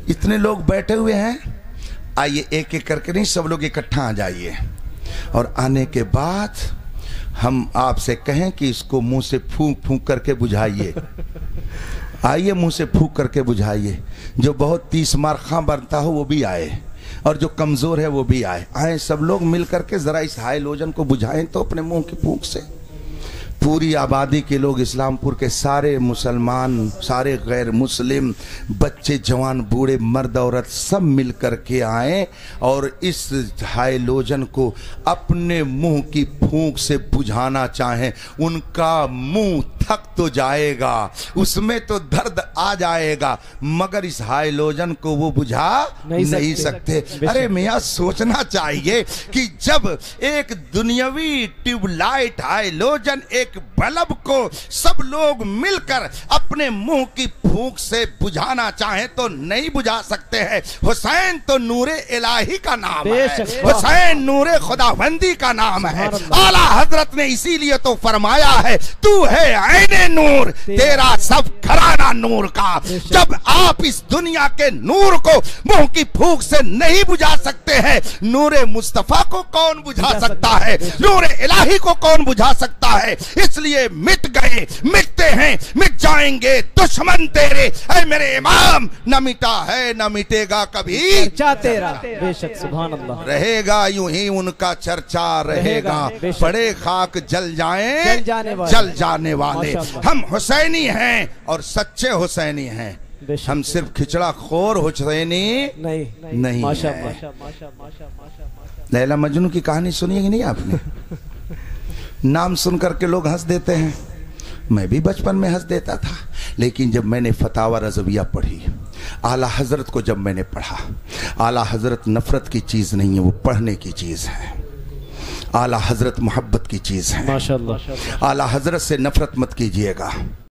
इतने लोग बैठे हुए हैं, आइए एक एक करके नहीं, सब लोग इकट्ठा आ जाइए और आने के बाद हम आपसे कहें कि इसको मुंह से फूंक फूंक करके बुझाइए। आइए मुंह से फूंक करके बुझाइए। जो बहुत 30 मार खां बनता हो वो भी आए। और जो कमज़ोर है वो भी आए सब लोग मिल करके ज़रा इस हाइलोजन को बुझाएं तो अपने मुंह की फूंक से। पूरी आबादी के लोग, इस्लामपुर के सारे मुसलमान, सारे गैर मुस्लिम, बच्चे जवान बूढ़े मर्द औरत सब मिल कर के आए और इस हाइलोजन को अपने मुंह की फूंक से बुझाना चाहें। उनका मुंह थक तो जाएगा, उसमें तो दर्द आ जाएगा, मगर इस हाइलोजन को वो बुझा नहीं सकते। अरे मियाँ, सोचना चाहिए कि जब एक दुनियावी ट्यूबलाइट हाइलोजन, एक बल्ब को सब लोग मिलकर अपने मुंह की फूंक से बुझाना चाहें तो नहीं बुझा सकते हैं। हुसैन तो नूरे इलाही का नाम है, हुसैन नूरे खुदाबंदी का नाम है। आला हजरत ने इसीलिए तो फरमाया है, तू है ऐने नूर, तेरा सब घराना नूर का। जब आप इस दुनिया के नूर को मुंह की फूंक से नहीं बुझा सकते हैं, नूरे मुस्तफा को कौन बुझा सकता है? नूरे इलाही को कौन बुझा सकता है? इसलिए मिट गए, मिटते हैं, मिट जाएंगे दुश्मन तेरे। ऐ मेरे इमाम, न मिटा है न मिटेगा कभी चर्चा तेरा। बेशक, सुभान अल्लाह। रहेगा यूं ही उनका चर्चा रहेगा, बड़े खाक जल जाएं जल जाने वाले। हम हुसैनी हैं और सच्चे हुसैनी हैं, हम सिर्फ खिचड़ा खोर हुसैनी नहीं। लैला मजनू की कहानी सुनी है कि नहीं आपने? नाम सुन करके लोग हंस देते हैं, मैं भी बचपन में हंस देता था, लेकिन जब मैंने फतावा रज़विया पढ़ी, आला हजरत को जब मैंने पढ़ा, आला हजरत नफरत की चीज़ नहीं है, वो पढ़ने की चीज़ है। आला हजरत मोहब्बत की चीज़ है। माशाअल्लाह। आला हजरत से नफरत मत कीजिएगा।